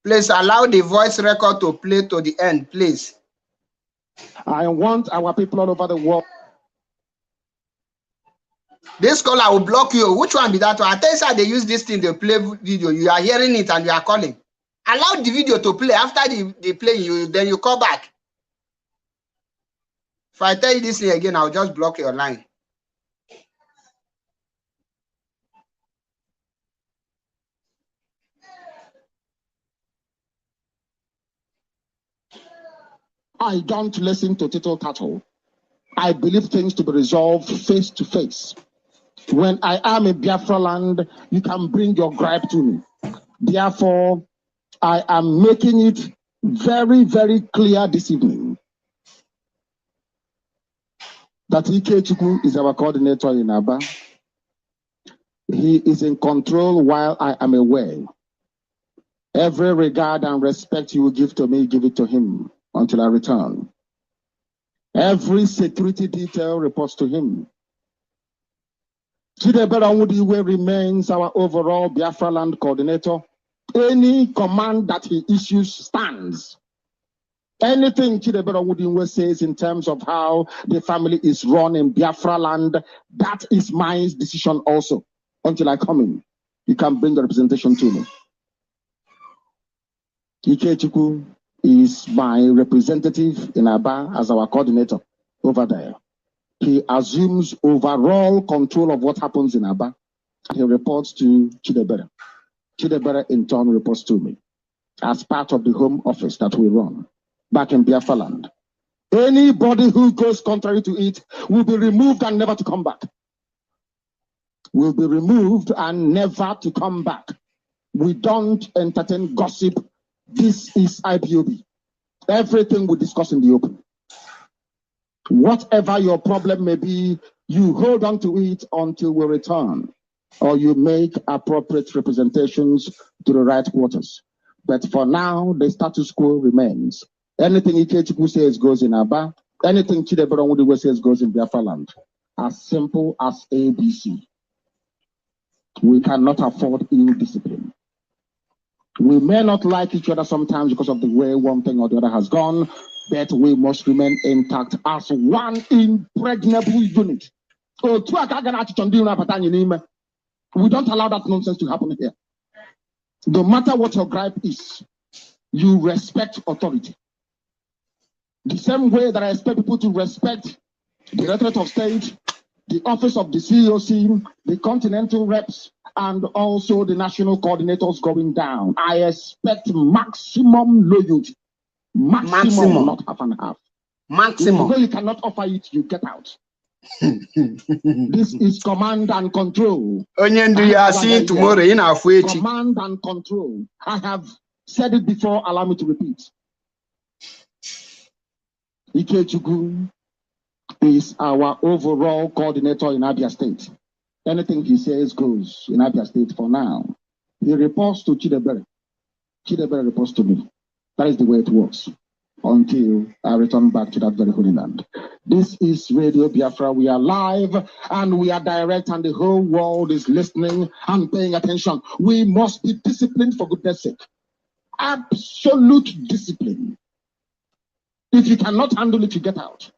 Please allow the voice record to play to the end, please. I want our people all over the world. This caller will block you. Which one be that one? I tell you, they use this thing to play video. You are hearing it and you are calling. Allow the video to play. After the play, then you call back. If I tell you this thing again, I'll just block your line. I don't listen to tittle tattle. I believe things to be resolved face to face. When I am in Biafra land, you can bring your gripe to me. Therefore, I am making it very, very clear this evening that Ikechukwu is our coordinator in Aba. He is in control while I am away. Every regard and respect you will give to me, give it to him until I return. Every security detail reports to him. Chidebere Onwudiwe remains our overall Biafra land coordinator. Any command that he issues stands. Anything Chidebere Onwudiwe says in terms of how the family is run in Biafra land, that is my decision also. Until I come in, you can bring the representation to me. Ikechukwu is my representative in Aba as our coordinator over there. He assumes overall control of what happens in Aba. He reports to Chidebere. Chidebere in turn reports to me as part of the home office that we run back in Biafra land. Anybody who goes contrary to it will be removed and never to come back. Will be removed and never to come back. We don't entertain gossip. This is IPOB. Everything we discuss in the open. Whatever your problem may be, you hold on to it until we return, or you make appropriate representations to the right quarters. But for now, the status quo remains. Anything Ikechukwu says goes in Aba. Anything Chidebere Onwudiwe says goes in Biafra land. As simple as ABC. We cannot afford ill discipline. We may not like each other sometimes because of the way one thing or the other has gone, but we must remain intact as one impregnable unit. We don't allow that nonsense to happen here. No matter what your gripe is, you respect authority. The same way that I expect people to respect the Directorate of State, the office of the CEOC, the continental reps, and also the national coordinators going down. I expect maximum loyalty. Maximum. Not half and half. Maximum. If you cannot offer it, you get out. This is command and control. Onion, do you see it tomorrow in our way? Command and control. I have said it before, allow me to repeat. Ikechukwu is our overall coordinator in Abia State. Anything he says goes in Abia State for now. He reports to Chidebere. Chidebere reports to me. That is the way it works until I return back to that very holy land. This is Radio Biafra. We are live and we are direct, and the whole world is listening and paying attention. We must be disciplined, for goodness sake. Absolute discipline. If you cannot handle it, you get out.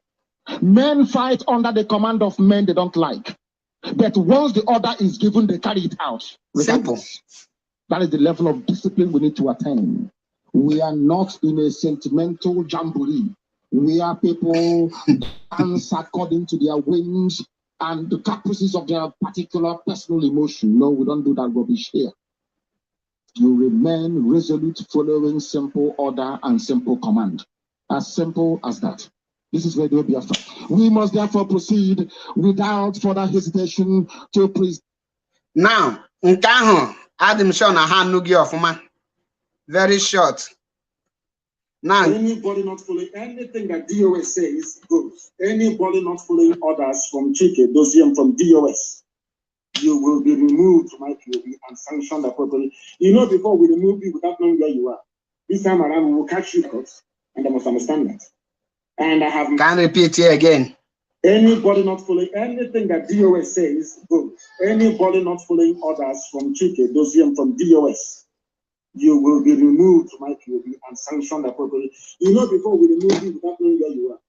Men fight under the command of men they don't like. But once the order is given, they carry it out. Simple. That is the level of discipline we need to attain. We are not in a sentimental jamboree. We are people who dance according to their whims and the caprices of their particular personal emotion. No, we don't do that rubbish here. You remain resolute, following simple order and simple command. As simple as that. This is Radio Biafra. We must therefore proceed without further hesitation to present. Now, Adam Sean Hanugi of man. Very short. Now, anybody not following anything that DOS says goes. Anybody not following orders from Chike Doziem from DOS you will be removed from IPOB and sanctioned appropriately. You know, before we remove you without knowing where you are, this time around we will catch you first, and I must understand that. And I have... Can repeat here again. Anybody not following anything that DOS says, go. Anybody not following orders from Chike, Doziem from DOS, you will be removed from IPOB and sanctioned appropriately. You know, before we remove you without knowing where you are,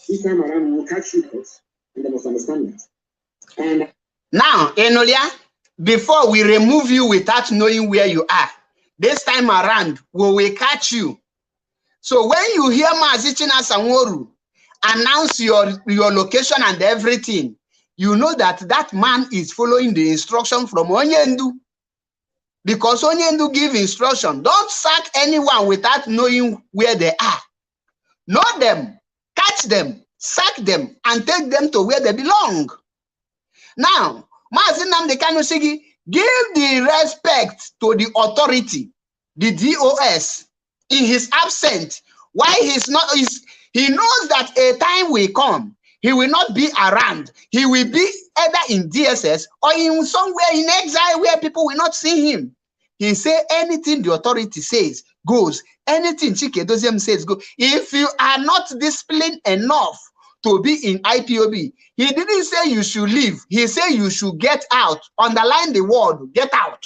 this time around we will catch you first, and I must understand that. And now, Enolia, before we remove you without knowing where you are, this time around we will catch you. So when you hear Mazi Chinasa Nworu announce your location and everything, you know that that man is following the instruction from Onyendu. Because Onyendu give instruction, don't sack anyone without knowing where they are. Know them, catch them, sack them, and take them to where they belong. Now, Mazi Nnamdi Kanu Sigi, give the respect to the authority, the DOS, in his absence. Why he's not, he knows that a time will come, he will not be around. He will be either in DSS or in somewhere in exile where people will not see him. He say anything the authority says goes. Anything Chike Doziem says goes. If you are not disciplined enough to be in IPOB, he didn't say you should leave. He said you should get out. Underline the word, get out.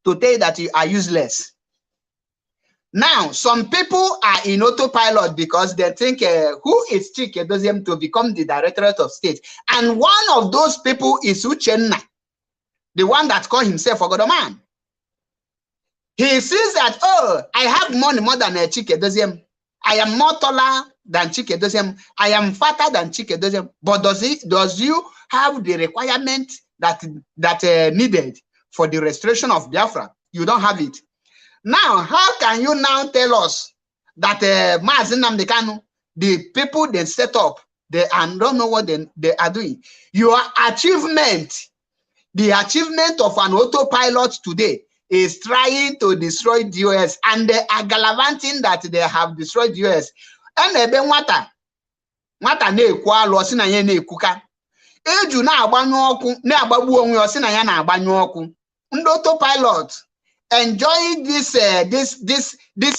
To tell you that you are useless. Now, some people are in autopilot because they think, who is Chike Doziem to become the Directorate of State? And one of those people is Uchenna, the one that called himself Ogodoman. He sees that, oh, I have money more than Chike Doziem. I am more taller than Chike Doziem. I am fatter than Chike Doziem. But does you have the requirement that needed for the restoration of Biafra? You don't have it. Now, how can you now tell us that Mazi Nnamdi Kanu, the people they set up, they don't know what they are doing? Your achievement, the achievement of an autopilot today is trying to destroy DOS, and they are gallivanting that they have destroyed DOS. And ebe nwata na-ekwu alụ ọsị na ya na-ekwuka. Eju na-agbanyụ ọkụ, na-agbagbu onwe ọsị na ya na-agbanyụ ọkụ. Ndị autopilot enjoy this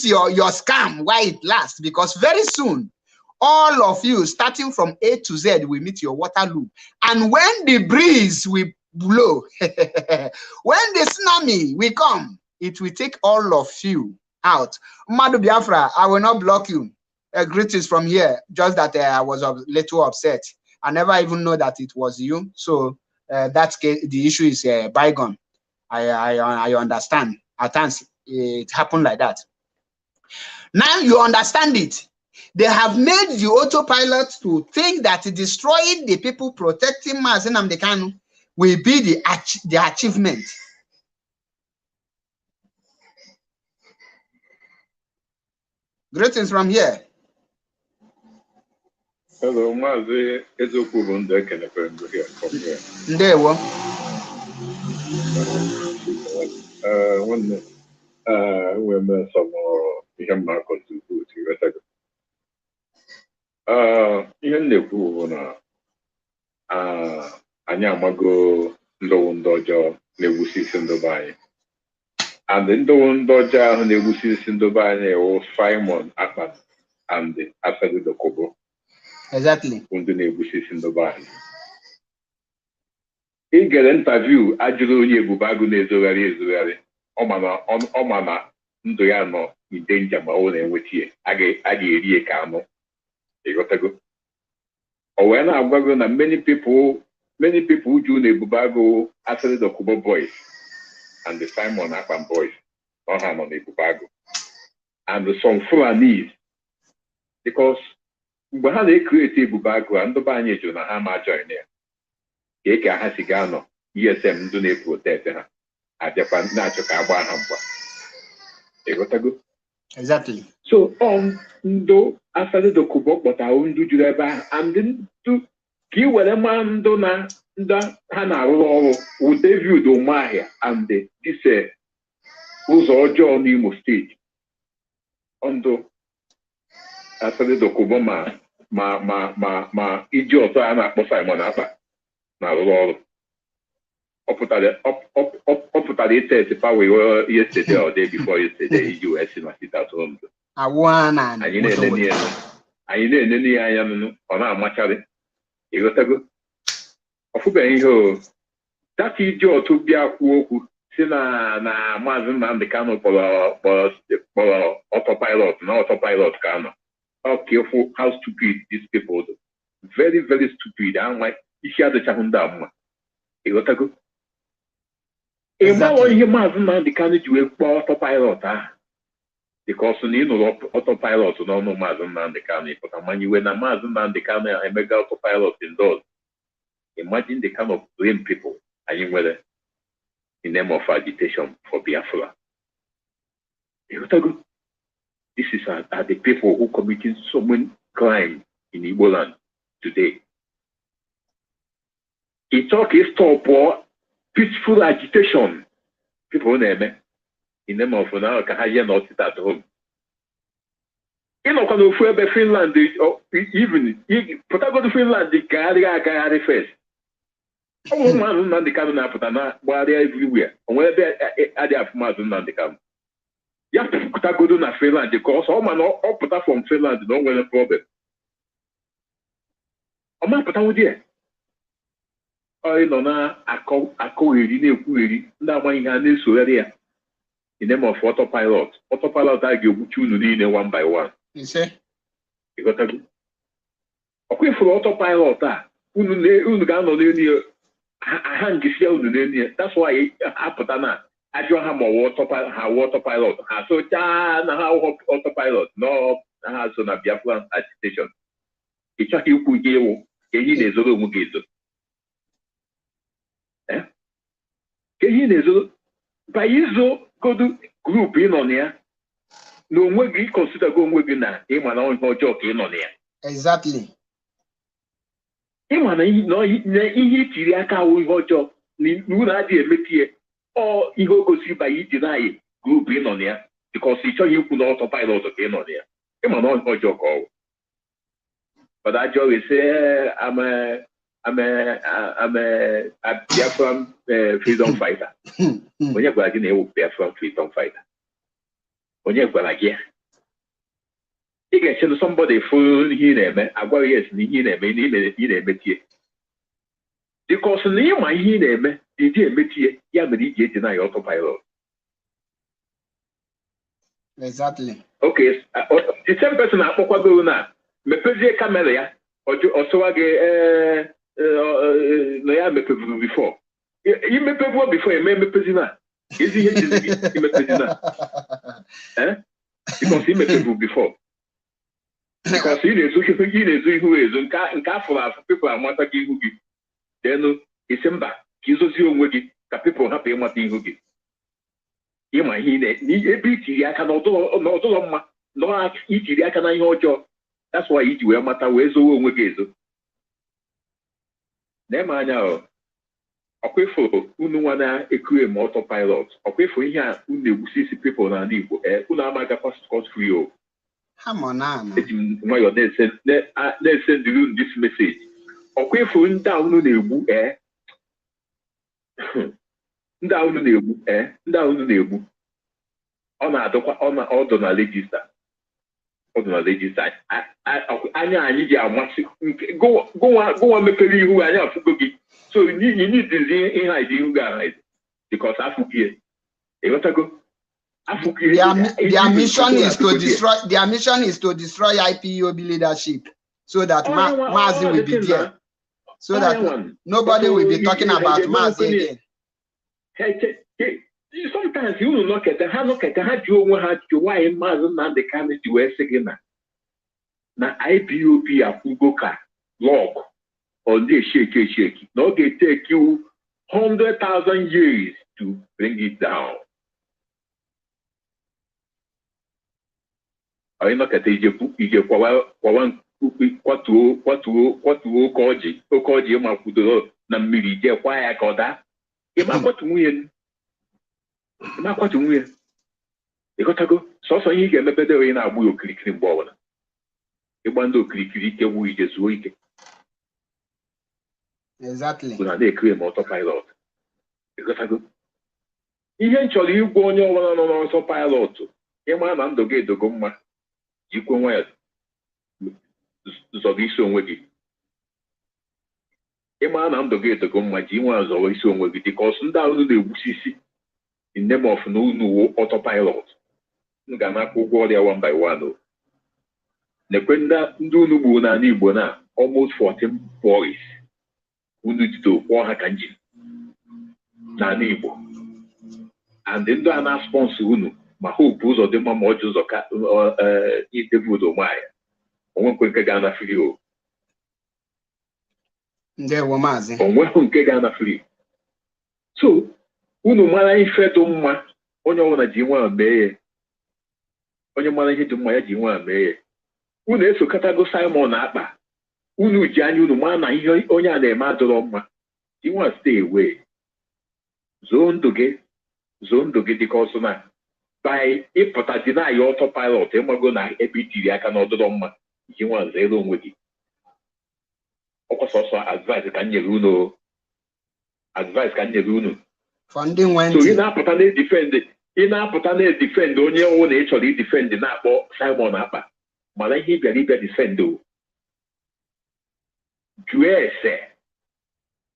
your scam while it lasts, because very soon all of you starting from A to Z will meet your Waterloo. And when the breeze will blow, when the tsunami will come, it will take all of you out. Madu Biafra, I will not block you. Greetings from here. Just that I was a little upset. I never even know that it was you. So that's the issue is bygone. I understand. At times it happened like that. Now you understand it. They have made the autopilot to think that destroying the people protecting Mazi Nnamdi Kanu will be the achievement. Greetings from here. Hello, Mazi Ezoku here from here. Ndewo. When some become more contribute, even the poor Anyamago loan dojo negotiations in Dubai. And then the one doja negotiations in Dubai was Simon Akman and the Asadu the Kobo. Exactly. On the negotiations in Dubai. In get interview, Ajuru Yebubagu Nezori, Omana, Ndoyano, in danger, my own and with ye. Agi Kano. You got to go. Or when I'm going to many people who do Nebubago after the Kubo boys and the Simon Akpan boys, not hand on Nebubago. And the song Fulanese, because when they create Nebubago and the Banyajo na Hama join there. Eka Hasigano, ESM do ne protect her. At Japan Nacho Kaba Hampa. You got to go. Exactly. So do after the Kubo, but I won't do that and then to give what a man dona the Hana would debut do Maya and this who's all John Nemo stage. Ondo after the Kubo ma idiot and Simon Appa. Now ọ pụtara itest power yesterday or day before yesterday iji wee si na sit at home. Anyị na-enene ya anya nụnụ ọ na-amacharị ịghọtago ọfụbeghị ihe o data iji otu bịa kwuo okwu si na Maazị Nnamdi Kanu kpọrọ autopilot na autopilot ka anọ careful how stupid these people do. Very, very stupid. Ama isi adịchaghị ndị a mma ịghọtago ịmaghọ ihe Maazị Nnamdi Kanu ji wee kpọọ autopilot ahụ because na ị nụrụ autopilot n'ọnụ Maazị Nnamdi Kanu ịpụta manya iwe na Maazị Nnamdi Kanu emega autopilot indoors. Imagine the kind of blame people anyị nwere in name of agitation for Biafra. Ịghọtago this is are the people who committing so many crimes in Igbo land today. It talk is stop or peaceful agitation. People name in name of now can have not sit at home. You know, kind of Finland or even Potago to Finland the carry first. Oh man, not the Kanu Naputana, but they are everywhere. Where they are the Afmazu Nandikam. You have to go to Finland because all man all put up from Finland don't have a problem. I'm not put out there. I don't know. I call it now when you have this area in name of autopilot. Autopilot I give you one by one. You say? You got to do. Okay, for autopilot, that's why I put on I don't have more autopilot. So how autopilot no has on a Biafran agitation. It's a you could give any Nezolo Mugizo. Eh? Can you by Izo go to group in on here? No way consider going with him and all joke in on here. Exactly. Him and no he Tiriaka with job. Nuna de Metia. Or he go see by you deny group in on here because he saw you could autopilot again on here. Him and all joke all. But I joke say I'm a Biafran freedom fighter. When you're going to Biafran freedom fighter. When you're going to get you get somebody full here, I go yes, here, because near my here, did you admit here, Yamadi deny autopilot? Exactly. Okay, the same person I spoke about now. Me pese camera or so again. No, I met before. You met before you met president. Is he president? Eh? Because he met before. Because he is who is in careful of people are not taking who give. Then December, he's also working. The people happy what he who give. You might hear a beauty. I cannot do no eat. I cannot your job. That's why it will matter where's the one we get. Nemanya, okay for Unuana equip autopilot, okay for here, see people na Nibo, Unamaga cost free. Come on, let's send you this message. Okay for down Nebu, down Nebu, on a ordinary register. I need your massive go on make who I have to go. So you need this in idea guys because I forget. Their mission is to destroy. Their mission is to destroy IPOB leadership, so that Mazi will be there, so that nobody will be talking about Mazi again. Sometimes you will look at the how you want to why Mazi and the kind to wear again. Now IPOB Afugoka log on this shaky. No, they take you 100,000 years to bring it down. I look at the Okoji Makudo Namiri, why I got that. If I got to win. Ma kwatu nwe e got to go so you get better way na agbu okirikiri mgbe na igba ndo okirikiri ike wu ije zuo ike exactly na dey create autopilot ihe nchọrọ igwe onye ọbụla nọ n'ọsọ pilot ịma na ndụ gị edogo mma jikwe nwayọ zọrọ isi onwe gị ịma na ndụ gị edogo mma ji nwa zọrọ isi onwe gị dịka ọsụ ndị ahụ na-egbusi isi in name of na unu autopilot m ga na-akwụ ụgwọ ọrịa 1 by 1 nekwe ndị unu gburu n'ala Igbo na almost 14 boys unu jido kwụọ ha ka njin n'ala Igbo and ndị a na-sponsor unu ma Hope Uzodimma ma Ọjị Ụzọ ka David Ụmahị onwekwe nke ga na free o ndewo maazị onweghị nke ga na free so unu mara ife dị mma onye ọbụla ji nwa mee ya onye mara ihe dị mma ya ji nwa mee ya unu esokọtago Simon Akpa unu ji anya unu mara na ihe onye a na-eme adọrọ mma ji nwa stay away zoo ndụ gị dịka ọsọ na by ịpụta dị na ya autopilot ịmago na ebe itiri aka na ọdọrọ mma ji nwa zere onwe gị ọkwa sọsọ advice ka m nyere unu for ndị nwe so ntị ị na-apụta na-edifend onye ọwụ na ị chọrọ idifend na-akpọ Simon Akpa mana ihe ịbịa difend o jụọ ese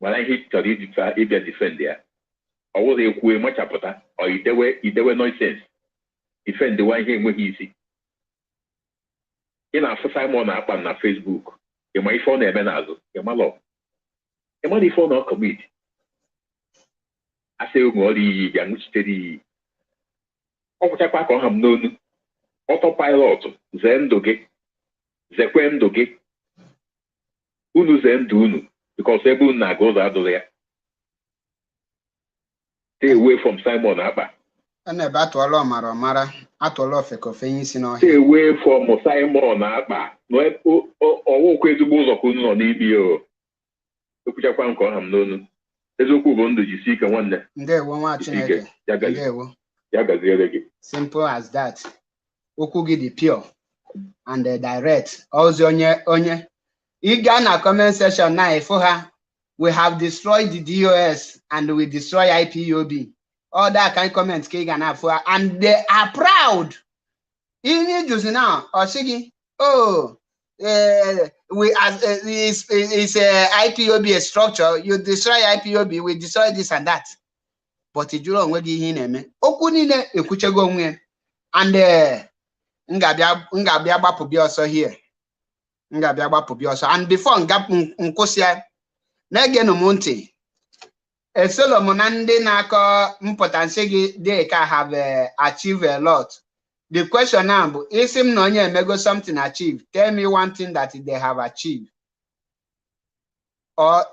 mana ihe ị chọrọ ịbịa difend ya ọ wụrụ ekwu machapụta ọ idewe nonsense difend wa ihe enweghị isi ị na-afụ Simon Akpa na Facebook ịma ife ọ na-eme n'azụ ịmana ife ọ na-ọkọmit asị ụmụ ọrụ iyi bịa ṅụchitere iyi ọ kwụchakwa ka ọ ha m n'onu autopilot zee ndụ gị zekwe ndụ gị unu zee ndụ unu because ebe unu na-aga ụzọ adụrụ ya stay away from Simon Akpa ebe atụọla ọmara ọmara atụọla ofekofe ihe isi n'ọhịa stay away from Simon Akpa ọwụkwa ezigbo ụzọ ka unu nọ n'ime ya ekwuchakwa nke ọha m n'onu eziokwu bụ ndụ jisi ike nwanne ndewo nwa Chineke ndewo ya gaziere gị simple as that okwu gị dị pure and direct ozi onye ị gaa na comment section na ịfụ ha we have destroyed the DOS and we destroy IPOB all that kind comment ka ị ga na-afụ ha and they are proud ihe juzi na ọsị gị we as is IPOB a structure you destroy IPOB we destroy this and that but jụrụ onwe gị ihe ị na-eme okwu niile ekwuchego onwe ya and m ga-abịa gbapụbịa ọsọ here m ga-abịa gbapụbịa ọsọ and before nkwụsịa na-egenụ m ntị esolo m na ndị na-akọ mpụta nsị gị they can have achieved a lot. The question now bụ isi m na onye emego something achieve tell me one thing that they have achieved or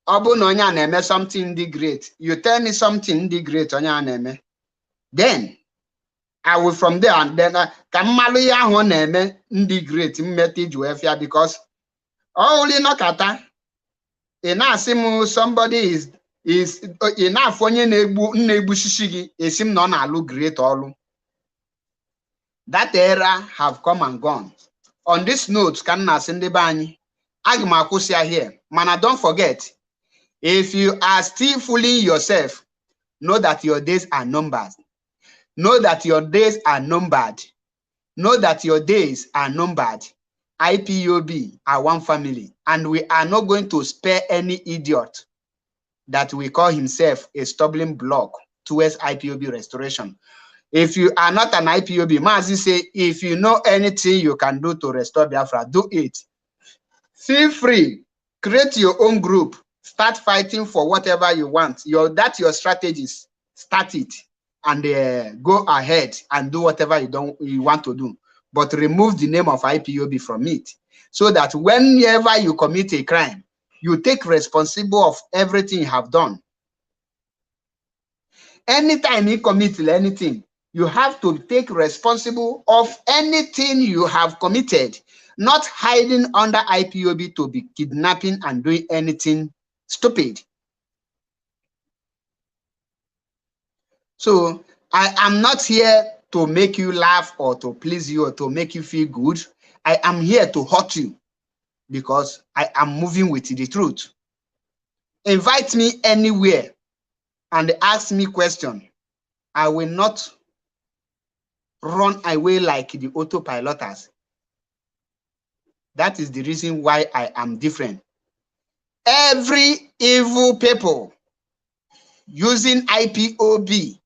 ọ bụ na onye a na-eme something dị great you tell me something dị great onye a na-eme then I will from there and then ka mmalụ ihe ahụ na-eme ndị great mmeta iji wee fịa because ọwụli nọkata ị na-asị m somebody is ị na-afụ onye na-egbuchichi gị esi m na ọ na-alụ great ọlụ. That era have come and gone. On this note, can na sindi bani agma kusia here. Mana, don't forget, if you are still fooling yourself, know that your days are numbered. Know that your days are numbered. Know that your days are numbered. IPOB are one family, and we are not going to spare any idiot that will call himself a stumbling block towards IPOB restoration. If you are not an IPOB, Mazi say, if you know anything you can do to restore Biafra, do it. Feel free. Create your own group. Start fighting for whatever you want. That's your strategies. Start it and go ahead and do whatever you want to do. But remove the name of IPOB from it, so that whenever you commit a crime, you take responsibility of everything you have done. Anytime you commit anything, you have to take responsible of anything you have committed, not hiding under IPOB to be kidnapping and doing anything stupid. So I am not here to make you laugh or to please you or to make you feel good. I am here to hurt you because I am moving with the truth. Invite me anywhere. and ask me question, I will not run away like the autopiloters. That is the reason why I am different. Every evil people using IPOB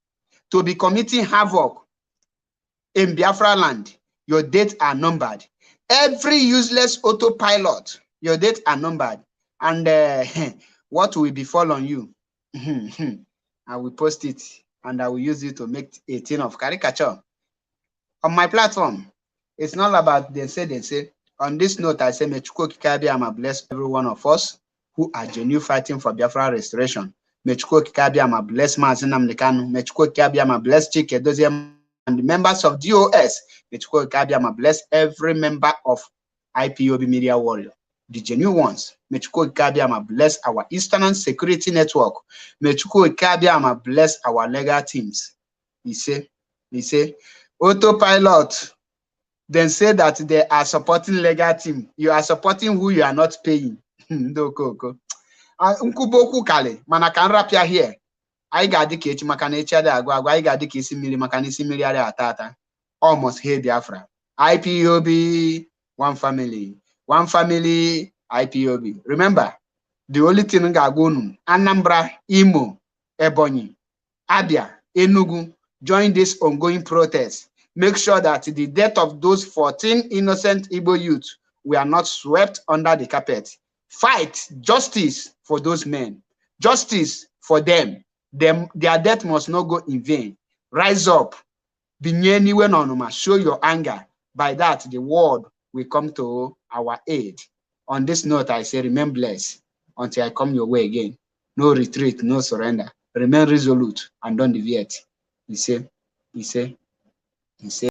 to be committing havoc in Biafra land, your dates are numbered. Every useless autopilot, your dates are numbered. And what will befall on you? I will post it and I will use it to make a thing of caricature. On my platform, it's not about they say. On this note, I say, may Chukwu Okike Abiama bless every one of us who are genuinely fighting for Biafra restoration. May Chukwu Okike Abiama bless Mazi Nnamdi Kanu. May Chukwu Okike Abiama bless Chike Edozie and the members of DOS. May Chukwu Okike Abiama bless every member of IPOB Media Warrior, the genuine ones. May Chukwu Okike Abiama bless our Eastern Security Network. May Chukwu Okike Abiama bless our legal teams. He say, autopilot. Then say that they are supporting legal team. You are supporting who you are not paying. Ndokoko. Nkuboku kale. Manaka nrapia here. I got the cage makana echa da agwa. I got the kisi mili makana isi mili are atata. Almost here Biafra. IPOB, one family. One family, IPOB. Remember, the only thing ngagonu, Anambra, Imo, Ebonyi, Abia, Enugu, join this ongoing protest. Make sure that the death of those 14 innocent Igbo youth were not swept under the carpet. Fight justice for those men. Justice for them. Their death must not go in vain. Rise up. Show your anger. By that, the world will come to our aid. On this note, I say, remain blessed until I come your way again. No retreat, no surrender. Remain resolute and don't deviate. He say.